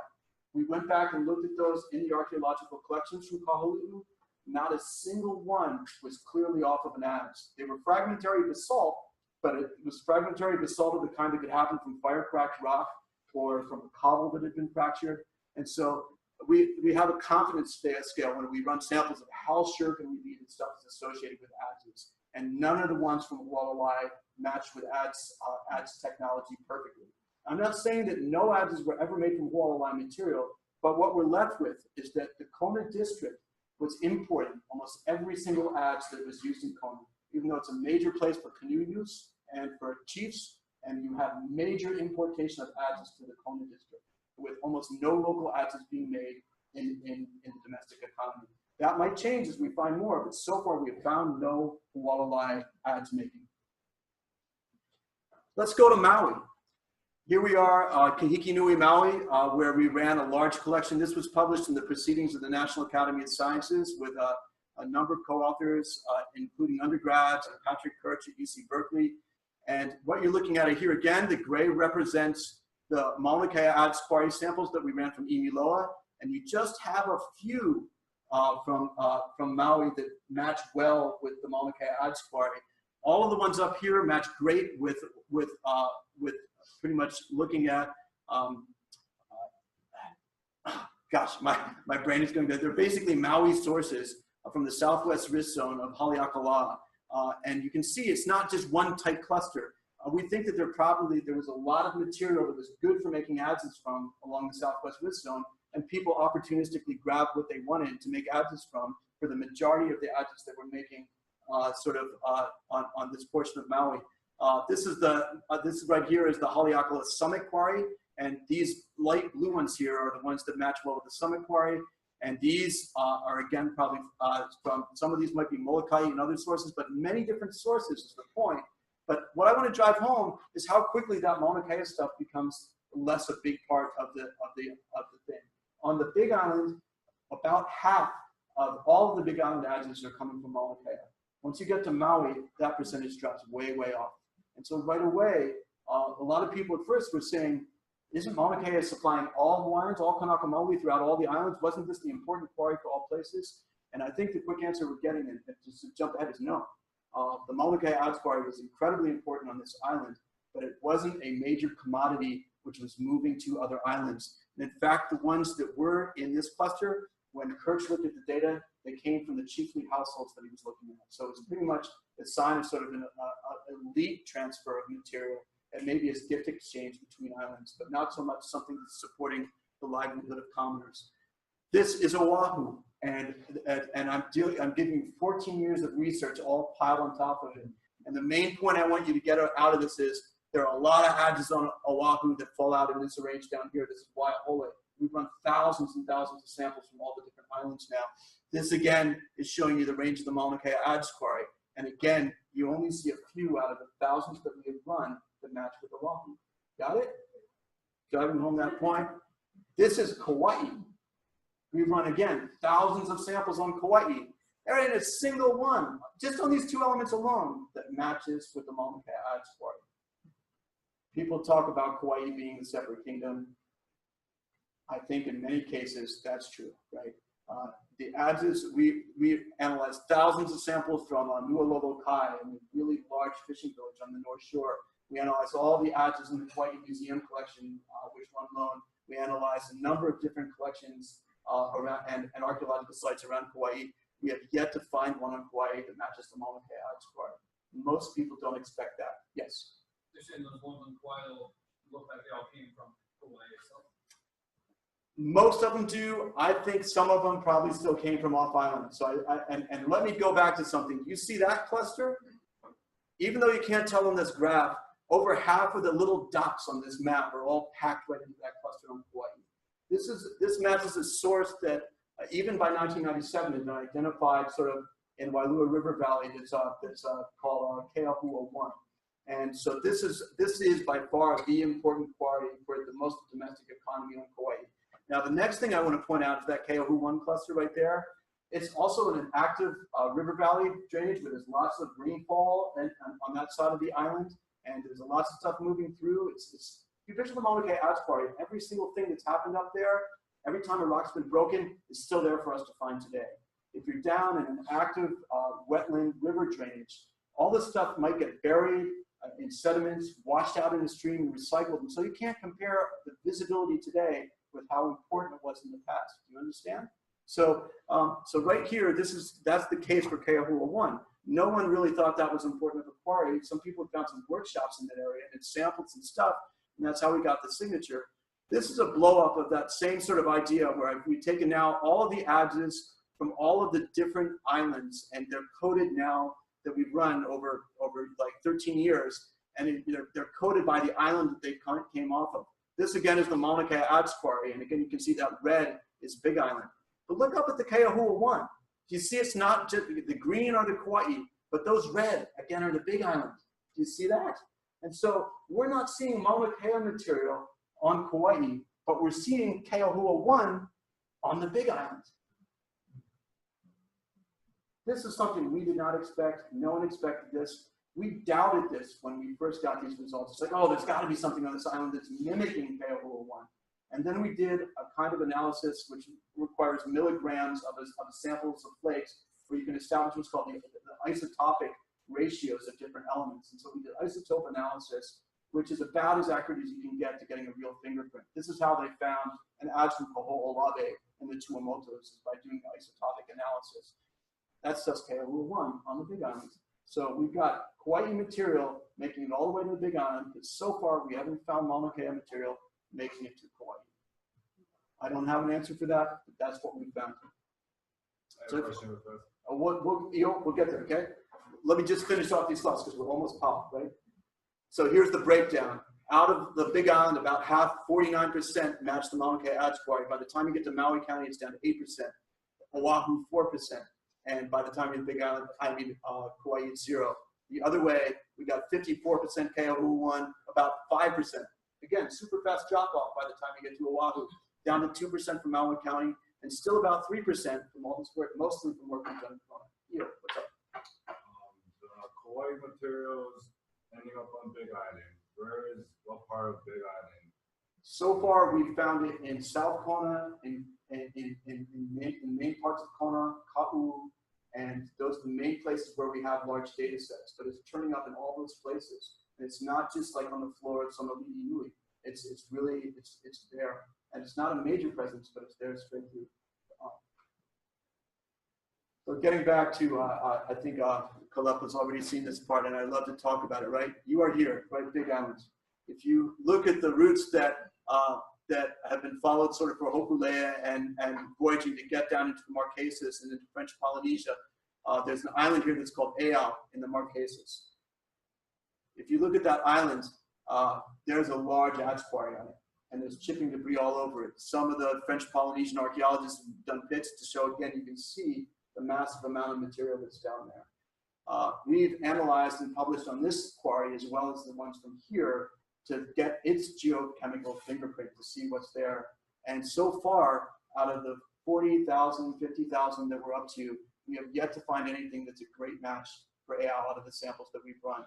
We went back and looked at those in the archaeological collections from Kahului. Not a single one was clearly off of an adze. They were fragmentary basalt, but it was fragmentary basalt of the kind that could happen from fire-cracked rock or from a cobble that had been fractured. And so we have a confidence scale when we run samples of how sure can we be that stuff is associated with adzes. And none of the ones from Hualalai match with adze technology perfectly. I'm not saying that no adzes were ever made from Hualalai material, but what we're left with is that the Kona district was importing almost every single adze that was used in Kona, even though it's a major place for canoe use and for chiefs, and you have major importation of adzes to the Kona district, with almost no local adzes being made in the domestic economy. That might change as we find more, but so far we have found no Hualalai adze making. Let's go to Maui. Here we are, Kahiki Nui, Maui, where we ran a large collection. This was published in the Proceedings of the National Academy of Sciences with a number of co-authors, including undergrads, Patrick Kirch at UC Berkeley. And what you're looking at here again, the gray represents the Mauna Kea Adze quarry samples that we ran from Imiloa, and you just have a few from Maui that match well with the Mauna Kea Adze quarry. All of the ones up here match great with pretty much looking at, gosh, my brain is going to, they're basically Maui sources from the southwest wrist zone of Haleakala. And you can see it's not just one tight cluster. We think that there was a lot of material that was good for making adzes from along the southwest wrist zone, and people opportunistically grabbed what they wanted to make adzes from for the majority of the adzes that we're making on this portion of Maui. This is right here is the Haleakala Summit Quarry, and these light blue ones here are the ones that match well with the Summit Quarry. And these are again probably from some of these might be Molokai and other sources, but many different sources is the point. But what I want to drive home is how quickly that Mauna Kea stuff becomes less a big part of the thing. On the Big Island, about half of all of the Big Island adzes are coming from Mauna Kea. Once you get to Maui, that percentage drops way, way off. And so right away, a lot of people at first were saying, isn't Mauna Kea supplying all Hawaiians, all Kanaka Maoli throughout all the islands? Wasn't this the important quarry for all places? And I think the quick answer we're getting, and just to jump ahead, is no. The Mauna Kea adze quarry was incredibly important on this island, but it wasn't a major commodity which was moving to other islands. And in fact, the ones that were in this cluster, when Kirch looked at the data, they came from the chiefly households that he was looking at. So it's pretty much a sign of sort of an elite transfer of material and maybe a gift exchange between islands, but not so much something that's supporting the livelihood of commoners. This is Oahu, and I'm giving you 14 years of research all piled on top of it. And the main point I want you to get out of this is there are a lot of adzes on Oahu that fall out in this range down here. This is Waiahole. We've run thousands and thousands of samples from all the different islands now. This again is showing you the range of the Mauna Kea adze quarry. And again, you only see a few out of the thousands that we have run that match with Oahu. Got it? Driving home that point. This is Kauai. We've run, again, thousands of samples on Kauai. There ain't a single one, just on these two elements alone, that matches with the Mauna Kea adze quarry. People talk about Kauai being the separate kingdom. I think in many cases that's true, right? The adzes, we analyzed thousands of samples from Nualolo Kai, a really large fishing village on the North Shore. We analyzed all the adzes in the Kauai Museum collection, which run loan. We analyzed a number of different collections around and archaeological sites around Kauai. We have yet to find one on Kauai that matches the Mauna Kea adze quarry. Most people don't expect that. Yes? You're saying those ones on Kauai look like they all came from Kauai itself? Most of them do. I think some of them probably still came from off island. So and let me go back to something. You see that cluster? Even though you can't tell on this graph, over half of the little dots on this map are all packed right into that cluster on Kauai. This matches a source that even by 1997 had been identified sort of in Wailua River Valley that's called Keahua 1. And so this is by far the important quarry for the most domestic economy on Kauai. Now, the next thing I want to point out is that Keahua 1 cluster right there. It's also an active river valley drainage where there's lots of rainfall on that side of the island, and there's lots of stuff moving through. If you picture the Mauna Kea adze quarry, every single thing that's happened up there, every time a rock's been broken, is still there for us to find today. If you're down in an active wetland river drainage, all this stuff might get buried in sediments, washed out in the stream, and recycled, and so you can't compare the visibility today with how important it was in the past. Do you understand? So, so right here, that's the case for Keahua 1. No one really thought that was important of a quarry. Some people had found some workshops in that area and sampled some stuff, and that's how we got the signature. This is a blow up of that same sort of idea where we've taken now all of the adzes from all of the different islands, and they're coded now that we've run over like 13 years, and they're coded by the island that they came off of. This again is the Mauna Kea adze quarry, and again you can see that red is Big Island. But look up at the Keahua 1. You see it's not just the green are the Kauai, but those red again are the Big Island. Do you see that? And so we're not seeing Mauna Kea material on Kauai, but we're seeing Keahua 1 on the Big Island. This is something we did not expect. No one expected this. We doubted this when we first got these results. It's like, oh, there's got to be something on this island that's mimicking Keahua 1. And then we did a kind of analysis which requires milligrams of samples of flakes where you can establish what's called the isotopic ratios of different elements. And so we did isotope analysis, which is about as accurate as you can get to getting a real fingerprint. This is how they found an adze from Kaho'olawe in the Tuamotus, is by doing the isotopic analysis. That's just Keahua 1 on the Big Island. So we've got Kauai material making it all the way to the Big Island, but so far we haven't found Mauna Kea material making it to Kauai. I don't have an answer for that, but that's what we found. I have a question with that. We'll get there, okay? Let me just finish off these thoughts because we're almost popped, right? So here's the breakdown. Out of the Big Island, about half, 49% match the Mauna Kea adze quarry. By the time you get to Maui County, it's down to 8%. Oahu, 4%. And by the time you're in Big Island, Kauai, it's 0. The other way, we got 54% Keahua 1, about 5%. Again, super fast drop off by the time you get to Oahu, down to 2% from Maui County, and still about 3% from all this work, mostly from work we've done in Kona. Hilo, what's up? The Kauai materials ending up on Big Island. What part of Big Island? So far, we found it in South Kona, in in main parts of Kona, Ka'u, and those are the main places where we have large data sets. But it's turning up in all those places. And it's not just like on the floor of some Alii Nui. It's really there, and it's not a major presence, but it's there straight through. So getting back to, I think Kalepa's already seen this part, and I'd love to talk about it. Right, you are here, right, Big Islands. If you look at the routes that have been followed sort of for Hokulea and voyaging to get down into the Marquesas and into French Polynesia, there's an island here that's called Eao in the Marquesas. If you look at that island, there's a large adze quarry on it, and there's chipping debris all over it. Some of the French Polynesian archaeologists have done bits to show, again, you can see the massive amount of material that's down there. We've analyzed and published on this quarry, as well as the ones from here, to get its geochemical fingerprint to see what's there. And so far, out of the 40,000, 50,000 that we're up to, we have yet to find anything that's a great match for Eao out of the samples that we've run.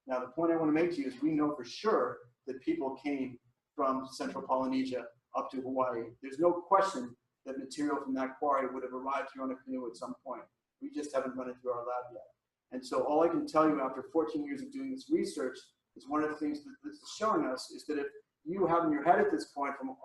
Now, the point I want to make to you is we know for sure that people came from Central Polynesia up to Hawaii. There's no question that material from that quarry would have arrived here on a canoe at some point. We just haven't run it through our lab yet. And so all I can tell you after 14 years of doing this research is one of the things that this is showing us is that if you have in your head at this point from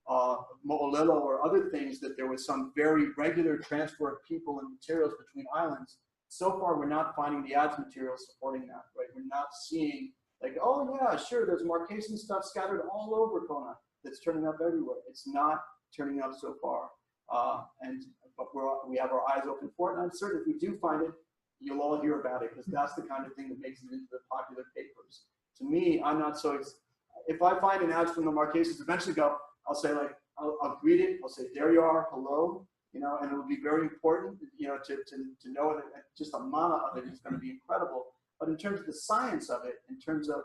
Mo'olelo or other things that there was some very regular transfer of people and materials between islands, so far we're not finding the adze material supporting that, right? We're not seeing like, oh yeah, sure, there's Marquesan stuff scattered all over Kona that's turning up everywhere. It's not turning up so far. But we have our eyes open for it, and I'm certain if we do find it, you'll all hear about it, because that's the kind of thing that makes it into the popular papers. To me, I'm not so, if I find an adze from the Marquesas, eventually I'll say like, I'll greet it, I'll say, there you are, hello, you know, and it will be very important, you know, to know that just the mana of it is going to be incredible. But in terms of the science of it, in terms of,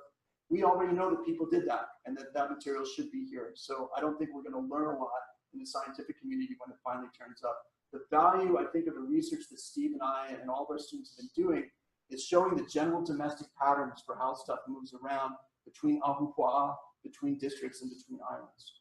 we already know that people did that, and that material should be here. So I don't think we're going to learn a lot in the scientific community when it finally turns up. The value, I think, of the research that Steve and I and all of our students have been doing is showing the general domestic patterns for how stuff moves around between ahupua'a, between districts, and between islands.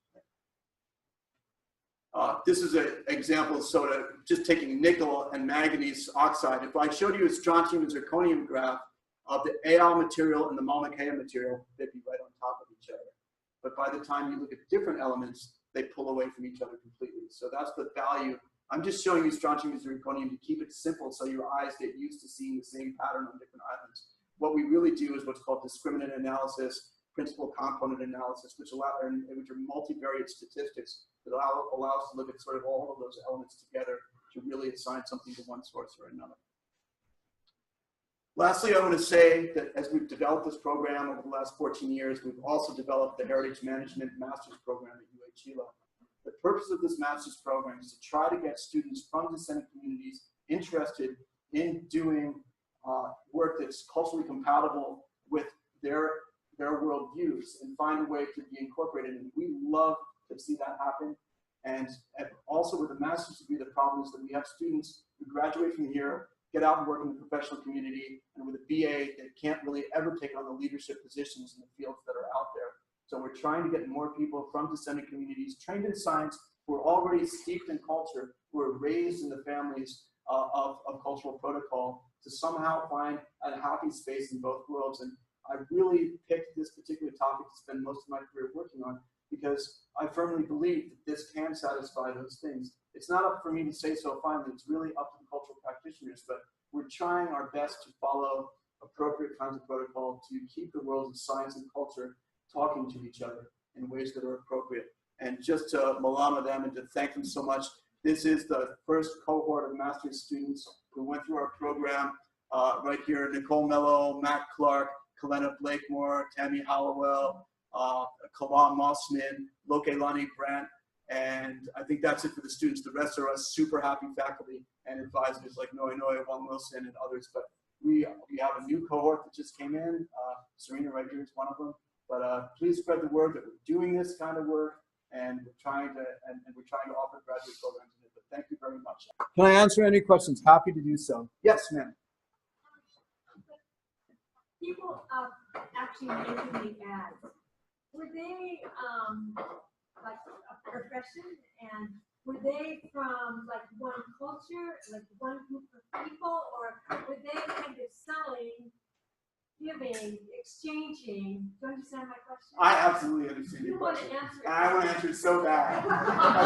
This is an example of soda, just taking nickel and manganese oxide. If I showed you a strontium and zirconium graph of the Eao material and the Mauna Kea material, they'd be right on top of each other. But by the time you look at different elements, they pull away from each other completely. So that's the value. I'm just showing you strontium and zirconium to keep it simple so your eyes get used to seeing the same pattern on different islands. What we really do is what's called discriminant analysis, principal component analysis, which are multivariate statistics that allow us to look at sort of all of those elements together to really assign something to one source or another. Lastly, I want to say that as we've developed this program over the last 14 years, we've also developed the Heritage Management Master's Program at Hilo. The purpose of this master's program is to try to get students from descendant communities interested in doing work that's culturally compatible with their worldviews and find a way to be incorporated. And we love to see that happen. And also with the master's degree, the problem is that we have students who graduate from here, get out and work in the professional community, and with a BA, they can't really ever take on the leadership positions in the fields that are out there. So we're trying to get more people from descendant communities trained in science who are already steeped in culture, who are raised in the families of cultural protocol to somehow find a happy space in both worlds. And I really picked this particular topic to spend most of my career working on because I firmly believe that this can satisfy those things. It's not up for me to say so finally, it's really up to the cultural practitioners, but we're trying our best to follow appropriate kinds of protocol to keep the worlds of science and culture talking to each other in ways that are appropriate. And just to malama them and to thank them so much, this is the first cohort of master's students who went through our program right here. Nicole Mello, Matt Clark, Kalena Blakemore, Tammy Hallowell, Kalam Mossman, Lokelani Brandt, and I think that's it for the students. The rest are us super happy faculty and advisors like Noi Noi, Wong Wilson, and others. But we have a new cohort that just came in. Serena right here is one of them. But please spread the word that we're doing this kind of work, and we're trying to offer graduate programs in it. But thank you very much. Can I answer any questions? Happy to do so. Yes, ma'am. People actually making the ads, were they like a profession, and were they from like one culture, like one group of people, or were they kind of selling, giving, exchanging? Do you understand my question? I absolutely understand your You want to question. answer it. And I want to answer it so bad.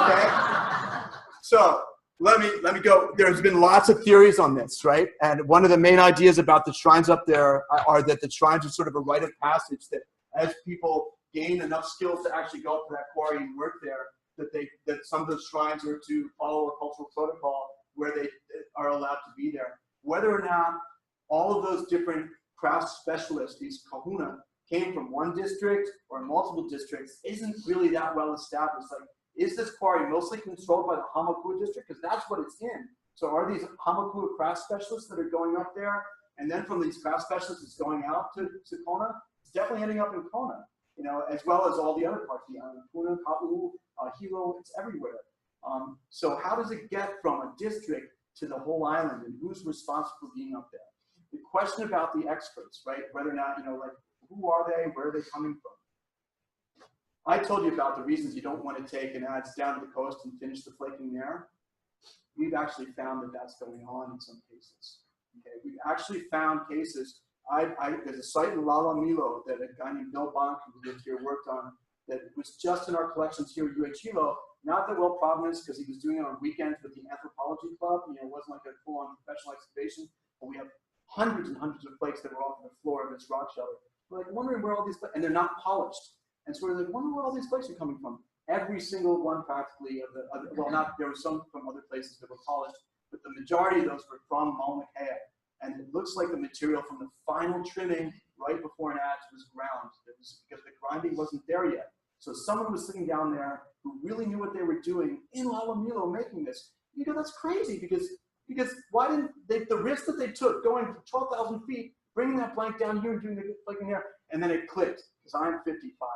Okay? So let me go. There's been lots of theories on this, right? And one of the main ideas about the shrines up there are that the shrines are sort of a rite of passage, that as people gain enough skills to actually go up to that quarry and work there, that some of those shrines are to follow a cultural protocol where they are allowed to be there. Whether or not all of those different craft specialists, these kahuna, came from one district or multiple districts isn't really that well established. Like, is this quarry mostly controlled by the Hamakua district? Because that's what it's in. So are these Hamakua craft specialists that are going up there, and then from these craft specialists it's going out to Kona? It's definitely ending up in Kona, you know, as well as all the other parts of the island. Puna, Ka'u, Hilo, it's everywhere. So how does it get from a district to the whole island, and who's responsible for being up there? The question about the experts, right? Whether or not, you know, like, who are they? Where are they coming from? I told you about the reasons you don't want to take an adze down to the coast and finish the flaking there. We've actually found that that's going on in some cases. Okay, we've actually found cases. There's a site in Lalamilo that a guy named Bill Bonk, who lived here, worked on, that was just in our collections here at Hilo. Not that well Providence, because he was doing it on weekends with the Anthropology Club. You know, it wasn't like a full-on professional excavation, but we have hundreds and hundreds of flakes that were off the floor of this rock shelter. We're like wondering where all these, and they're not polished. And so we're like, wondering where all these flakes are coming from. Every single one practically of the, well, not, there were some from other places that were polished, but the majority of those were from Mauna Kea. And it looks like the material from the final trimming right before an adze was ground. It was because the grinding wasn't there yet. So someone was sitting down there who really knew what they were doing in Lalamilo making this. You know, that's crazy because why didn't they, the risk that they took going 12,000 feet, bringing that blank down here and doing the flaking there, and then it clicked because I'm 55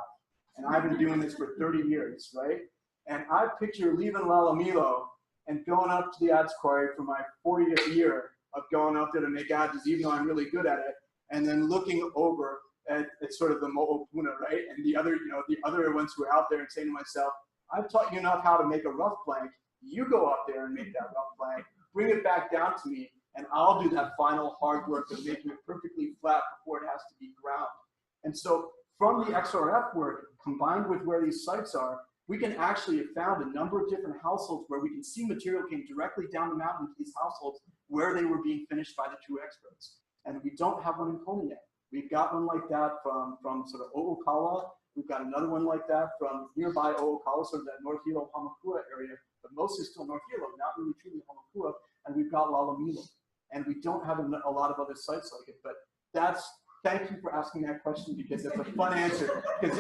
and I've been doing this for 30 years, right? And I picture leaving Lalamilo and going up to the adze quarry for my 40th year of going up there to make adzes, even though I'm really good at it, and then looking over at sort of the mo'opuna, right? And the other, you know, the other ones who are out there and saying to myself, I've taught you enough how to make a rough blank. You go up there and make that rough blank, bring it back down to me, and I'll do that final hard work of making it perfectly flat before it has to be ground. And so from the XRF work, combined with where these sites are, we can actually have found a number of different households where we can see material came directly down the mountain to these households where they were being finished by the two experts. And we don't have one in Kona yet. We've got one like that from sort of O'Okala. We've got another one like that from nearby O'Okala, sort of that North Hilo, Hamakua area, but mostly still North Hilo, not really truly Hamakua. And we've got Lalamilo. And we don't have a lot of other sites like it, but thank you for asking that question because it's a fun answer. Because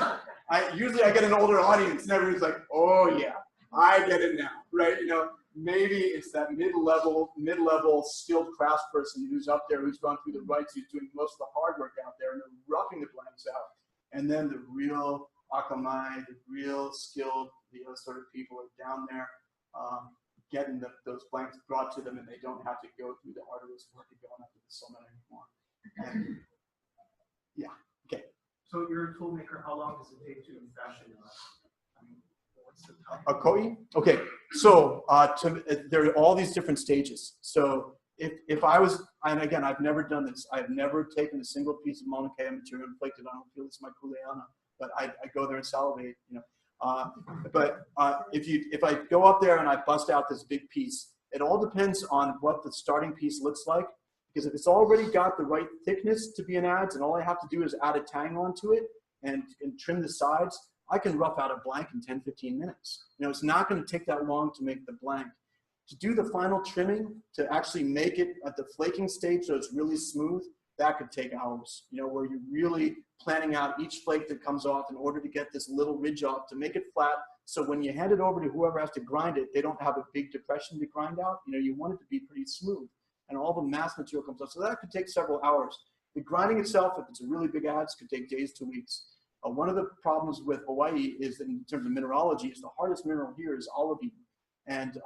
usually I get an older audience and everybody's like, oh yeah, I get it now, right? You know, maybe it's that mid-level skilled craftsperson who's up there, who's gone through the rites, who's doing most of the hard work out there and they're roughing the blanks out. And then the real akamai, the real skilled, sort of people are down there getting those blanks brought to them, and they don't have to go through the arduous work of going up to the summit anymore. And, yeah, okay. So you're a toolmaker, how long does it take to fashion what's the time? A koi? Okay, so there are all these different stages. So if I was, and again, I've never done this. I've never taken a single piece of Mauna Kea material and flaked it. I don't feel it's my kuleana, but I go there and salivate, you know. If I go up there and I bust out this big piece, it all depends on what the starting piece looks like. Because if it's already got the right thickness to be an adze, and all I have to do is add a tang onto it and trim the sides, I can rough out a blank in 10, 15 minutes. You know, it's not going to take that long to make the blank. To do the final trimming, to actually make it at the flaking stage so it's really smooth, that could take hours. You know, where you're really planning out each flake that comes off in order to get this little ridge off to make it flat. So when you hand it over to whoever has to grind it, they don't have a big depression to grind out. You know, you want it to be pretty smooth. And all the mass material comes off. So that could take several hours. The grinding itself, if it's a really big adze, could take days to weeks. One of the problems with Hawaii is that in terms of mineralogy, is the hardest mineral here is olivine. And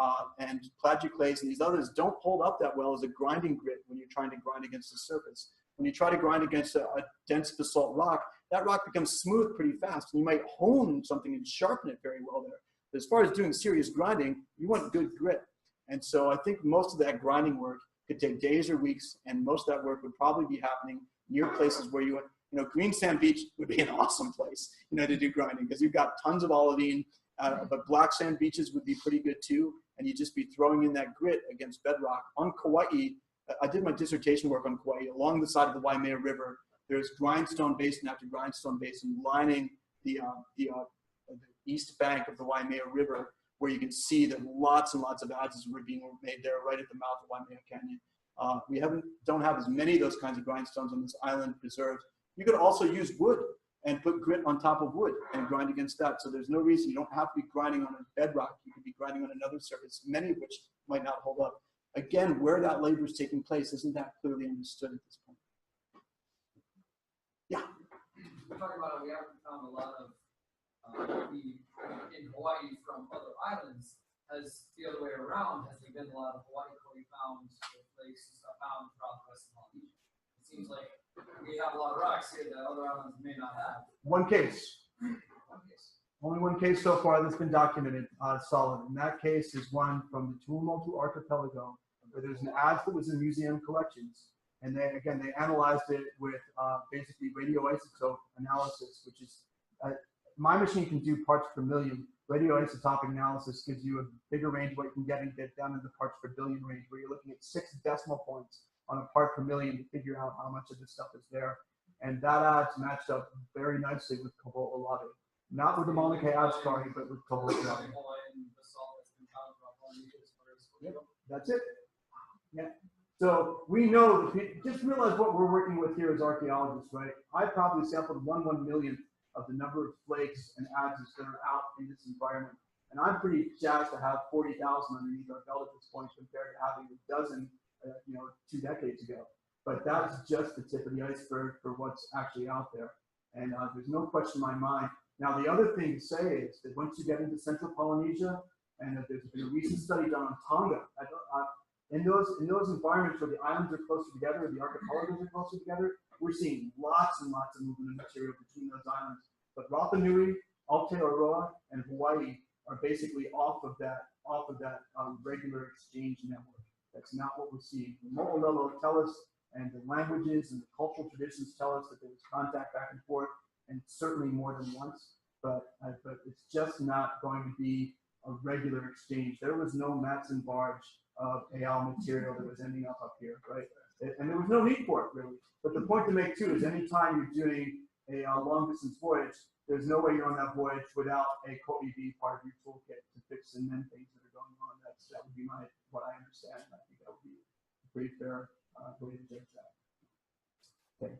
plagioclase and these others don't hold up that well as a grinding grit when you're trying to grind against the surface. When you try to grind against a dense basalt rock, that rock becomes smooth pretty fast, and you might hone something and sharpen it very well there. But as far as doing serious grinding, you want good grit. And so I think most of that grinding work could take days or weeks, and most of that work would probably be happening near places where you know, green sand beach would be an awesome place, you know, to do grinding, because you've got tons of olivine, but black sand beaches would be pretty good too, and you'd just be throwing in that grit against bedrock. On Kauai, I did my dissertation work on Kauai. Along the side of the Waimea River, there's grindstone basin after grindstone basin lining the east bank of the Waimea River, where you can see that lots and lots of adzes were being made there right at the mouth of Waimea Canyon. We don't have as many of those kinds of grindstones on this island preserved. You could also use wood and put grit on top of wood and grind against that. So there's no reason you don't have to be grinding on a bedrock. You could be grinding on another surface, many of which might not hold up. Again, where that labor is taking place isn't that clearly understood at this point. Yeah. We're talking about how we haven't found a lot of in Hawaii from other islands. Has the other way around? Has there been a lot of Hawaii quarry found places found throughout the rest of Maunakea? It seems like we have a lot of rocks here that other islands may not have. One case. One case. Only one case so far that's been documented solid. And that case is one from the Tuamotu Archipelago, where there's an adze that was in museum collections. And they analyzed it with basically radioisotope analysis, which is, my machine can do parts per million. Radioisotopic analysis gives you a bigger range what you can get and get down in the parts per billion range, where you're looking at 6 decimal points on a part per million to figure out how much of this stuff is there. And that adze matched up very nicely with Kaho'olawe. Not with the Mauna Kea adze quarry, but with Kaho'olawe. Yep, that's it. Yeah. So we know that, just realize what we're working with here as archaeologists, right? I probably sampled 1/1,000,000th of the number of flakes and adzes that are out in this environment. And I'm pretty jazzed to have 40,000 underneath our belt at this point compared to having a dozen, 2 decades ago. But that's just the tip of the iceberg for what's actually out there. And there's no question in my mind. Now, the other thing to say is that once you get into Central Polynesia, and that there's been a recent study done on Tonga, in those environments where the islands are closer together, the archipelagos are closer together, we're seeing lots and lots of movement of material between those islands. But Rapa Nui, Aotearoa, and Hawaii are basically off of that regular exchange network. That's not what we're seeing. The Mo'olelo tell us, and the languages and the cultural traditions tell us that there was contact back and forth, and certainly more than once. But it's just not going to be a regular exchange. There was no Matson barge of AL material that was ending up here, right? And there was no need for it, really. But the point to make, too, is anytime you're doing a long-distance voyage, there's no way you're on that voyage without a COE being part of your toolkit to fix and mend things that are going on. That would be what I understand. I think that would be a pretty fair way to judge that. Okay.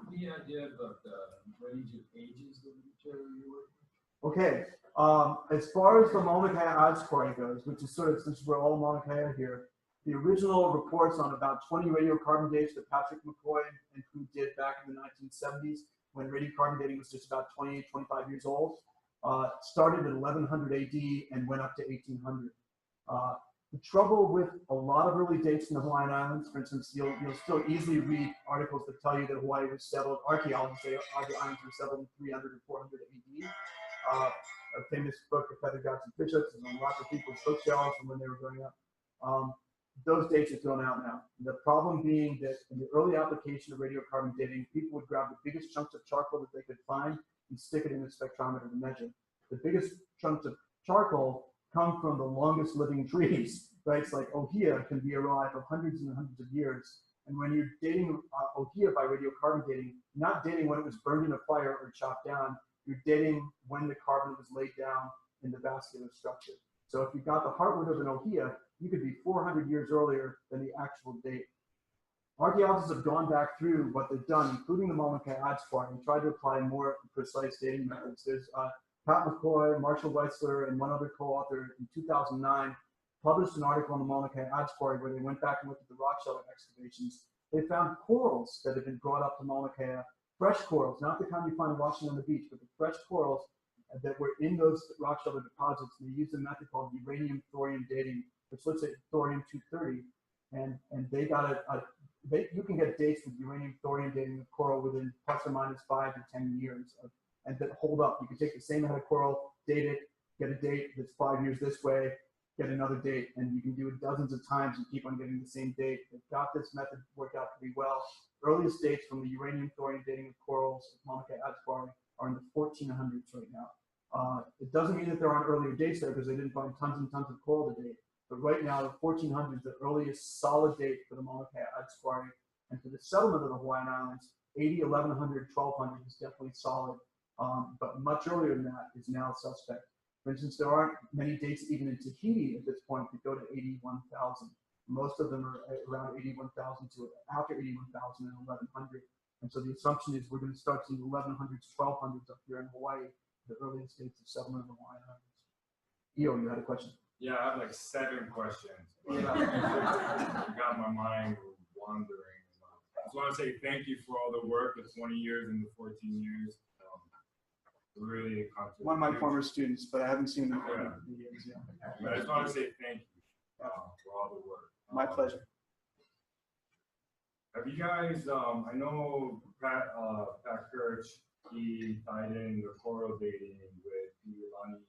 Any idea about the range of ages of the material you're working with? Okay. As far as the Mauna Kea adze quarry goes, which is since we're all Mauna Kea here, the original reports on about 20 radiocarbon dates that Patrick McCoy and crew did back in the 1970s, when radiocarbon dating was just about 28, 25 years old, started at 1100 AD and went up to 1800. The trouble with a lot of early dates in the Hawaiian Islands, for instance, you'll still easily read articles that tell you that Hawaii was settled, archaeologists say the islands were settled in 300 or 400 AD. A famous book of Feather Gods and Fishups is on lots of people's bookshelves from when they were growing up. Those dates are thrown out now. The problem being that in the early application of radiocarbon dating, people would grab the biggest chunks of charcoal that they could find and stick it in a spectrometer to measure. The biggest chunks of charcoal come from the longest living trees, right? It's like ohia can be alive for hundreds and hundreds of years. And when you're dating ohia by radiocarbon dating, not dating when it was burned in a fire or chopped down, you're dating when the carbon was laid down in the vascular structure. So if you got the heartwood of an ohia, you could be 400 years earlier than the actual date. Archaeologists have gone back through what they've done, including the Mauna Kea adze quarry, and tried to apply more precise dating methods. There's Pat McCoy, Marshall Weitzler, and one other co-author in 2009 published an article on the Mauna Kea adze quarry where they went back and looked at the rock shelter excavations. They found corals that had been brought up to Mauna Kea, fresh corals, not the kind you find washing on the beach, but the fresh corals that were in those rock shelter deposits. They used a method called uranium thorium dating, which looks at thorium-230, and they got you can get dates with uranium thorium dating of coral within plus or minus 5 to 10 years and that hold up. You can take the same head of coral, date it, get a date that's 5 years this way, get another date, and you can do it dozens of times and keep on getting the same date. They've got this method worked out pretty well. Earliest dates from the uranium thorium dating of corals at Mauna Kea quarry are in the 1400s right now. It doesn't mean that there aren't earlier dates there because they didn't find tons and tons of coral to date. But right now, the 1400s, the earliest solid date for the Mauna Kea quarry, and for the settlement of the Hawaiian Islands, 80, 1100, 1200 is definitely solid. But much earlier than that is now suspect. For instance, there aren't many dates even in Tahiti at this point that go to 81,000. Most of them are around 81,000 to after 81,000 and 1100. And so the assumption is we're going to start seeing 1100s, 1200s up here in Hawaii, the earliest dates of settlement of the Hawaiian Islands. Io, you had a question? Yeah, I have like 7 questions. Yeah. Got my mind wandering. I just want to say thank you for all the work, the 20 years and the 14 years. Really one of my former students, but I haven't seen them for years. Yeah. But I just want to say thank you for all the work. My pleasure. Have you guys? I know Pat Kirch, he tied in the coral dating with the Lani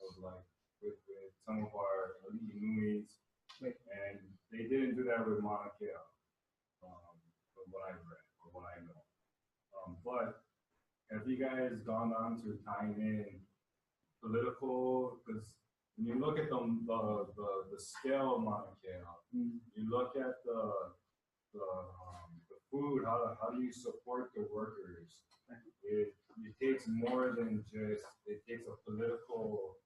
of like with some of our Inuits, and they didn't do that with Mauna Kea, from what I've read or what I know. But have you guys gone on to tying in political? Because when you look at the scale of Mauna Kea, you look at the food. How do you support the workers? It takes more than just. It takes a political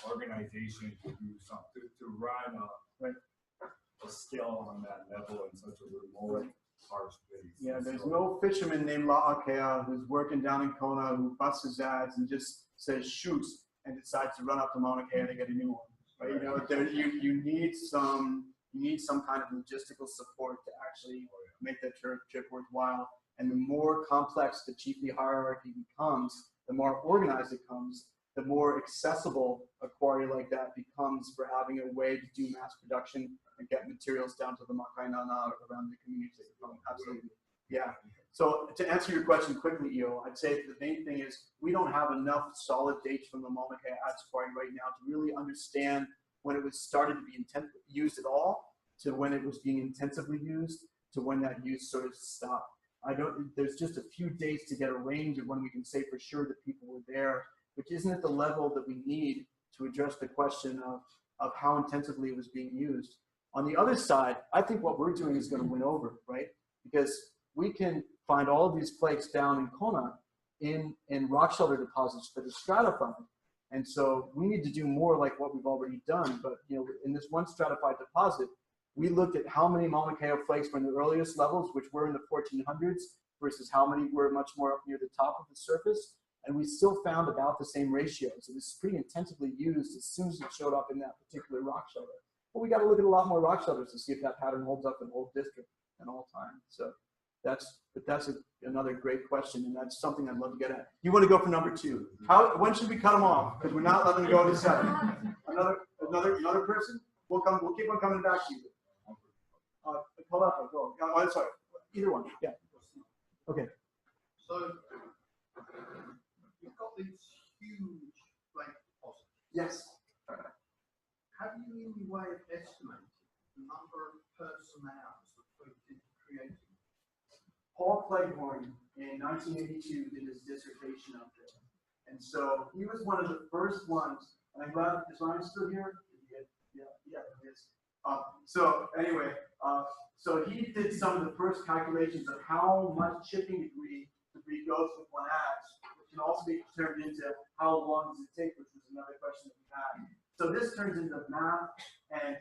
organization to do something to run a scale on that level in such a remote. Yeah, there's no fisherman named La'akea who's working down in Kona who busts his ads and just says shoots and decides to run up to Mauna Kea to get a new one. Right? You know, you need some kind of logistical support to actually make that trip worthwhile. And the more complex the chiefly hierarchy becomes, the more organized it comes, the more accessible a quarry like that becomes for having a way to do mass production and get materials down to the makainana around the communities that you're from. Absolutely. Yeah. So to answer your question quickly, Io, I'd say the main thing is we don't have enough solid dates from the Mauna Kea quarry right now to really understand when it was started to be used at all, to when it was being intensively used, to when that use sort of stopped. There's just a few dates to get a range of when we can say for sure that people were there, which isn't at the level that we need to address the question of how intensively it was being used. On the other side, I think what we're doing is going to win over, right? Because we can find all of these plates down in Kona in rock shelter deposits that are stratified. And so we need to do more like what we've already done. But you know, in this one stratified deposit, we looked at how many Mauna Kea flakes were in the earliest levels, which were in the 1400s, versus how many were much more up near the top of the surface. And we still found about the same ratios. It was pretty intensively used as soon as it showed up in that particular rock shelter. But we got to look at a lot more rock shelters to see if that pattern holds up in the whole district at all times. So that's another great question, and that's something I'd love to get at. You want to go for number 2? When should we cut them off? Because we're not letting them go to 7. Another person? We'll keep on coming back to you. Hold up, go. Oh, sorry. Either one. Yeah. Okay. So you've got these huge flake deposits. Yes. Have you any way of estimating the number of personnel that went into creating? Paul Cleghorn in 1982 did his dissertation up there, and so he was one of the first ones. And I'm glad, is Ryan still here? Yeah, he is. So anyway, so he did some of the first calculations of how much chipping debris goes with one adze, which can also be turned into how long does it take, which was another question that we had. So this turns into math and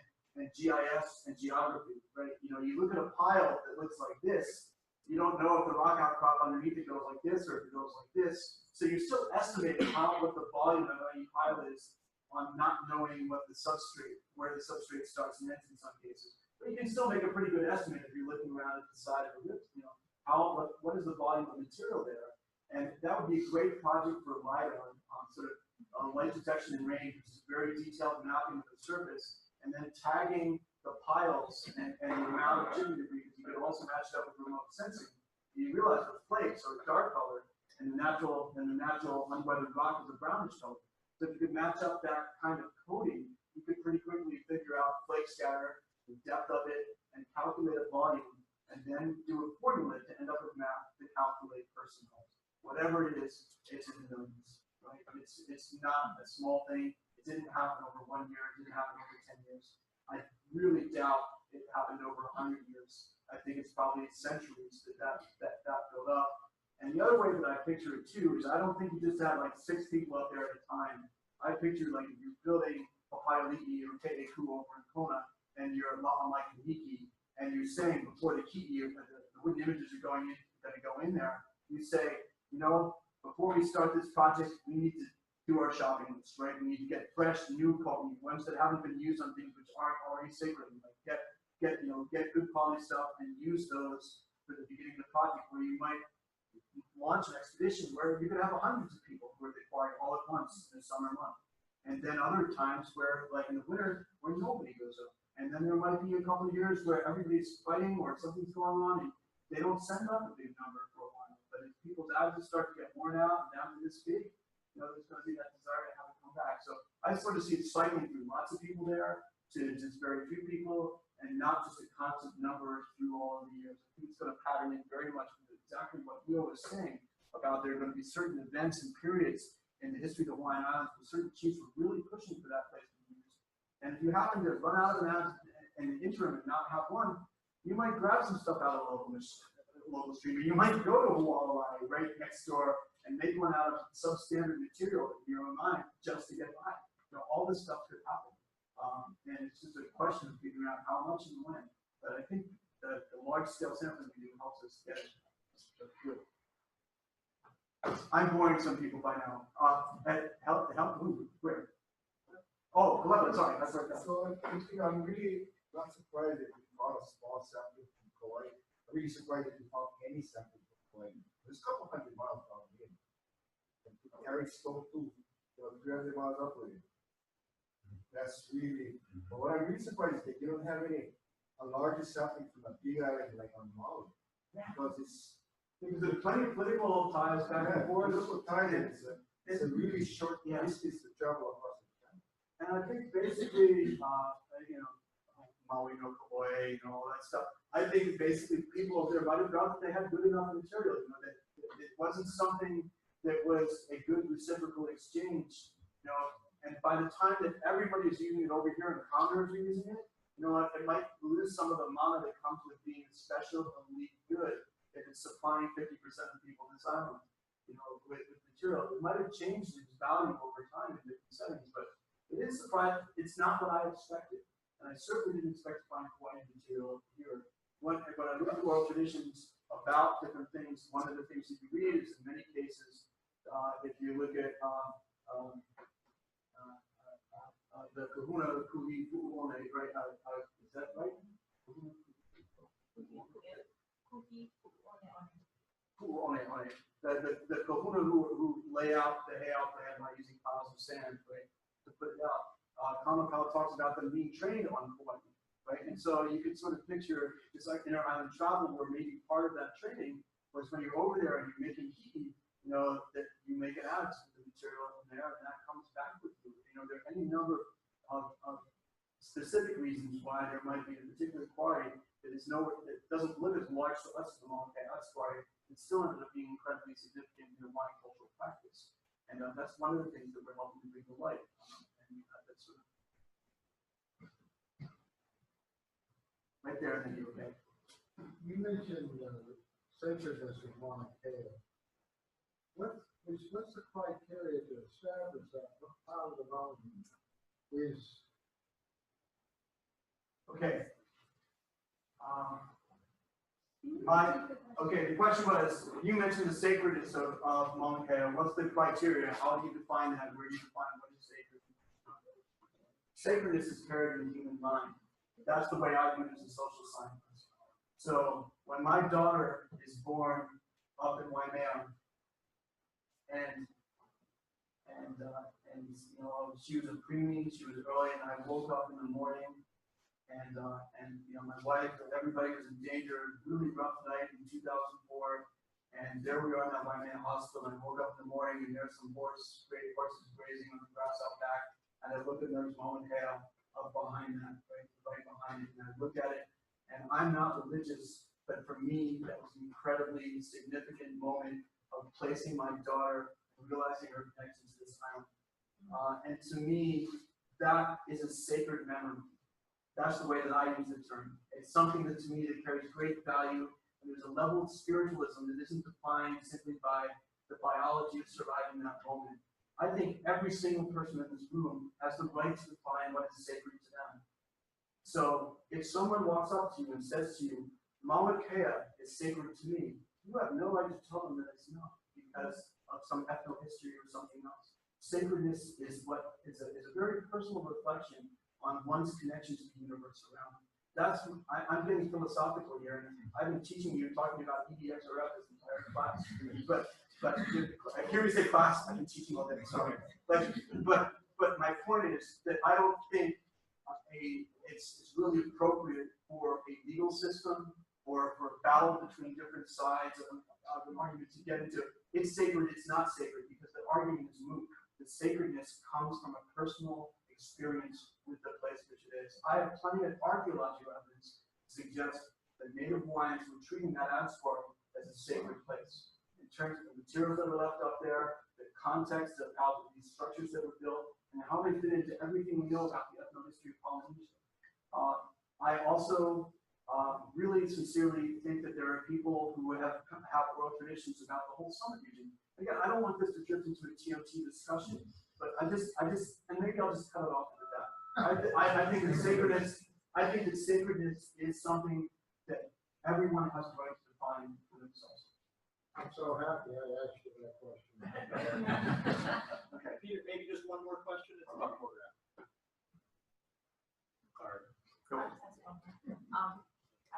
GIS and geography, right? You know, you look at a pile that looks like this, you don't know if the rock outcrop underneath it goes like this or if it goes like this. So you're still estimating what the volume of any pile is on not knowing where the substrate starts and ends in some cases. But you can still make a pretty good estimate if you're looking around at the side of a rift. You know, what is the volume of material there? And that would be a great project for LiDAR on sort of light detection and range, which is very detailed mapping of the surface, and then tagging the piles and the amount of chipping debris, because you get a also match it up with remote sensing, you realize the flakes are dark colored, and the natural unweathered rock is a brownish color. So if you could match up that kind of coding, you could pretty quickly figure out flake scatter, the depth of it, and calculate a volume, and then do a formula to end up with math to calculate personhood. Whatever it is, it's in the millions, right? It's not a small thing. It didn't happen over 1 year. It didn't happen over 10 years. I really doubt it happened over 100 years. I think it's probably centuries that built up. And the other way that I picture it too is I don't think you just had like 6 people up there at a time. I picture like if you're building a Hawaii or Te'eku over in Kona and you're a lot like Hiki and you're saying before the ki'i, the wooden images are going to go in there, you say, you know, before we start this project, we need to do our shopping list, right? We need to get fresh, new coffee, ones that haven't been used on things which aren't already sacred. Like get good quality stuff and use those for the beginning of the project where you might launch an expedition where you could have hundreds of people who are deploying all at once in the summer month. And then other times where, like in the winter, where nobody goes up. And then there might be a couple of years where everybody's fighting or something's going on and they don't send up a big number for a while. But if people's adzes start to get worn out and down to this big, you know, there's going to be that desire to have it come back. So I sort of see it cycling through lots of people there to just very few people and not just a constant number through all of the years. I think it's going to pattern in very much with exactly what Hilo was saying about there are going to be certain events and periods in the history of the Hawaiian Islands where certain chiefs were really pushing for that place to be used. And if you happen to run out of an adze in the interim and not have one, you might grab some stuff out of the local stream. You might go to Hawaii right next door and make one out of substandard material in your own mind just to get by. You know, all this stuff could happen. And it's just a question of figuring out how much and when. But I think that the large-scale sampling we do helps us get it. That's good. I'm boring some people by now. Help who? Where? Oh, Cleveland, sorry. That's right. So I'm really not surprised that you found a small sampling from Kauai. I'm really surprised that you found any sampling from Kauai. There's a couple hundred miles down here. And you carry stone too, 300 miles upward. That's really, but what I'm really surprised is that you don't have a larger sampling from a big island like on Maui. Because there's plenty of political ties back and forth. Political ties, it's a really short distance to travel across the channel. And I think basically, you know, Maui no Kauai, you know, all that stuff. I think basically people up there might have felt that they had good enough material, you know, that it wasn't something that was a good reciprocal exchange, you know. And by the time that everybody is using it over here and commoners are using it, you know what, it might lose some of the mana that comes with being special and elite good if it's supplying 50% of people on this island, you know, with material. It might have changed its value over time in different settings, but it is surprising. It's not what I expected. And I certainly didn't expect to find Hawaiian material here. When I look at oral traditions about different things, one of the things that you read is in many cases, if you look at the kahuna kuhi pu'one, right? Is that right? Pu'one. The kahuna who lay out the hay out land by using piles of sand, right, to put it out. Kamakaua talks about them being trained on Hawaii, right? And so you could sort of picture it's like inter-island travel where maybe part of that training was when you're over there and you're making ki'i, you know, that you make an adze with the material in there and that comes back with you. You know, there are any number of specific reasons why there might be a particular quarry that doesn't live as large to us as the Mauna Kea quarry. It still ended up being incredibly significant in Hawaiian cultural practice. And that's one of the things that we're helping to bring to light. And that's sort of right there, and then you're okay. You mentioned censuses of Mauna Kea. What's the criteria to establish that part of the mountain is? Okay. Okay, the question was, you mentioned the sacredness of Mauna Kea. What's the criteria? How do you define that? Where do you define what is sacred? Sacredness is carried in the human mind. That's the way I view it as a social scientist. So when my daughter is born up in Waimea, and you know, she was a preemie, she was early, and I woke up in the morning, and you know, my wife and everybody was in danger. Really rough night in 2004, and there we are in that Waimea hospital. And I woke up in the morning, and there's some horses grazing on the grass out back. And I look, and there's Mauna Kea up behind that, right behind it. And I look at it, and I'm not religious, but for me, that was an incredibly significant moment of placing my daughter and realizing her connection to this island. And to me, that is a sacred memory. That's the way that I use the term. It's something that to me that carries great value, and there's a level of spiritualism that isn't defined simply by the biology of surviving that moment. I think every single person in this room has the right to define what is sacred to them. So if someone walks up to you and says to you, Mauna Kea is sacred to me, you have no right to tell them that it's not because of some ethno-history or something else. Sacredness is what is a very personal reflection on one's connection to the universe around. That's, I'm getting philosophical here, and I've been teaching you, talking about EDXRF this entire class. But I hear you say class, I've been teaching all day, sorry. But my point is that I don't think it's really appropriate for a legal system or for a battle between different sides of an argument to get into it's sacred, it's not sacred, because the argument is moot. The sacredness comes from a personal experience with the place which it is. I have plenty of archaeological evidence to suggest that Native Hawaiians were treating that Adzes quarry as a sacred place. In terms of the materials that were left up there, the context of how these structures that were built, and how they fit into everything we know about the ethnohistory of Polynesia. I also really sincerely think that there are people who have oral traditions about the whole summit region. Again, I don't want this to drift into a TOT discussion, but and maybe I'll just cut it off with that. I think that sacredness is something that everyone has the right to define for themselves. I'm so happy I asked you that question. Okay, Peter, maybe just one more question. It's about program. Sorry. Go ahead.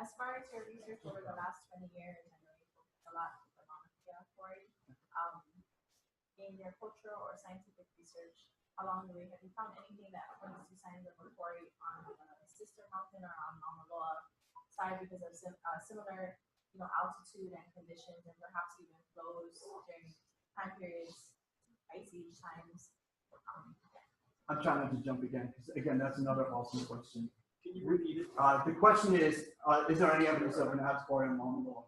As far as your research over the last 20 years, I know you focused a lot with the Mauna Kea quarry. In your cultural or scientific research along the way, have you found anything that points to signs of a quarry on the sister mountain or on Mauna Loa side because of similar, altitude and conditions, and perhaps even flows during time periods, ice age times? I'm trying not to jump again, because again, that's another awesome question. Can you repeat it? The question is there any evidence of an Adzes quarry in Mauna Loa?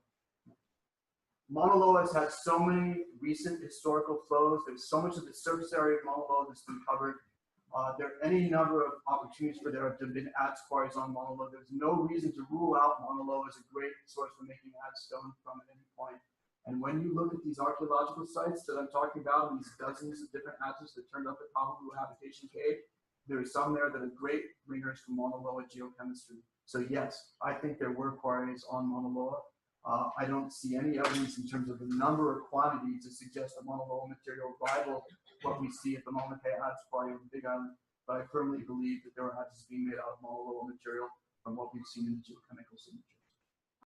Mauna Loa has had so many recent historical flows. There's so much of the surface area of Mauna Loa that's been covered. There are any number of opportunities for there to have been Adzes quarries on Mauna Loa. There's no reason to rule out Mauna Loa as a great source for making Adzes stone from at any point. And when you look at these archaeological sites that I'm talking about, these dozens of different Adzes that turned up at Kahuku Habitation Cave, there are some there that are great bringers from Mauna Loa geochemistry. So yes, I think there were quarries on Mauna Loa. I don't see any evidence in terms of the number or quantity to suggest that Mauna Loa material rival what we see at the Mauna Kea Adzes quarry on the Big Island, but I firmly believe that there are Adzes being made out of Mauna Loa material from what we've seen in the geochemical signature.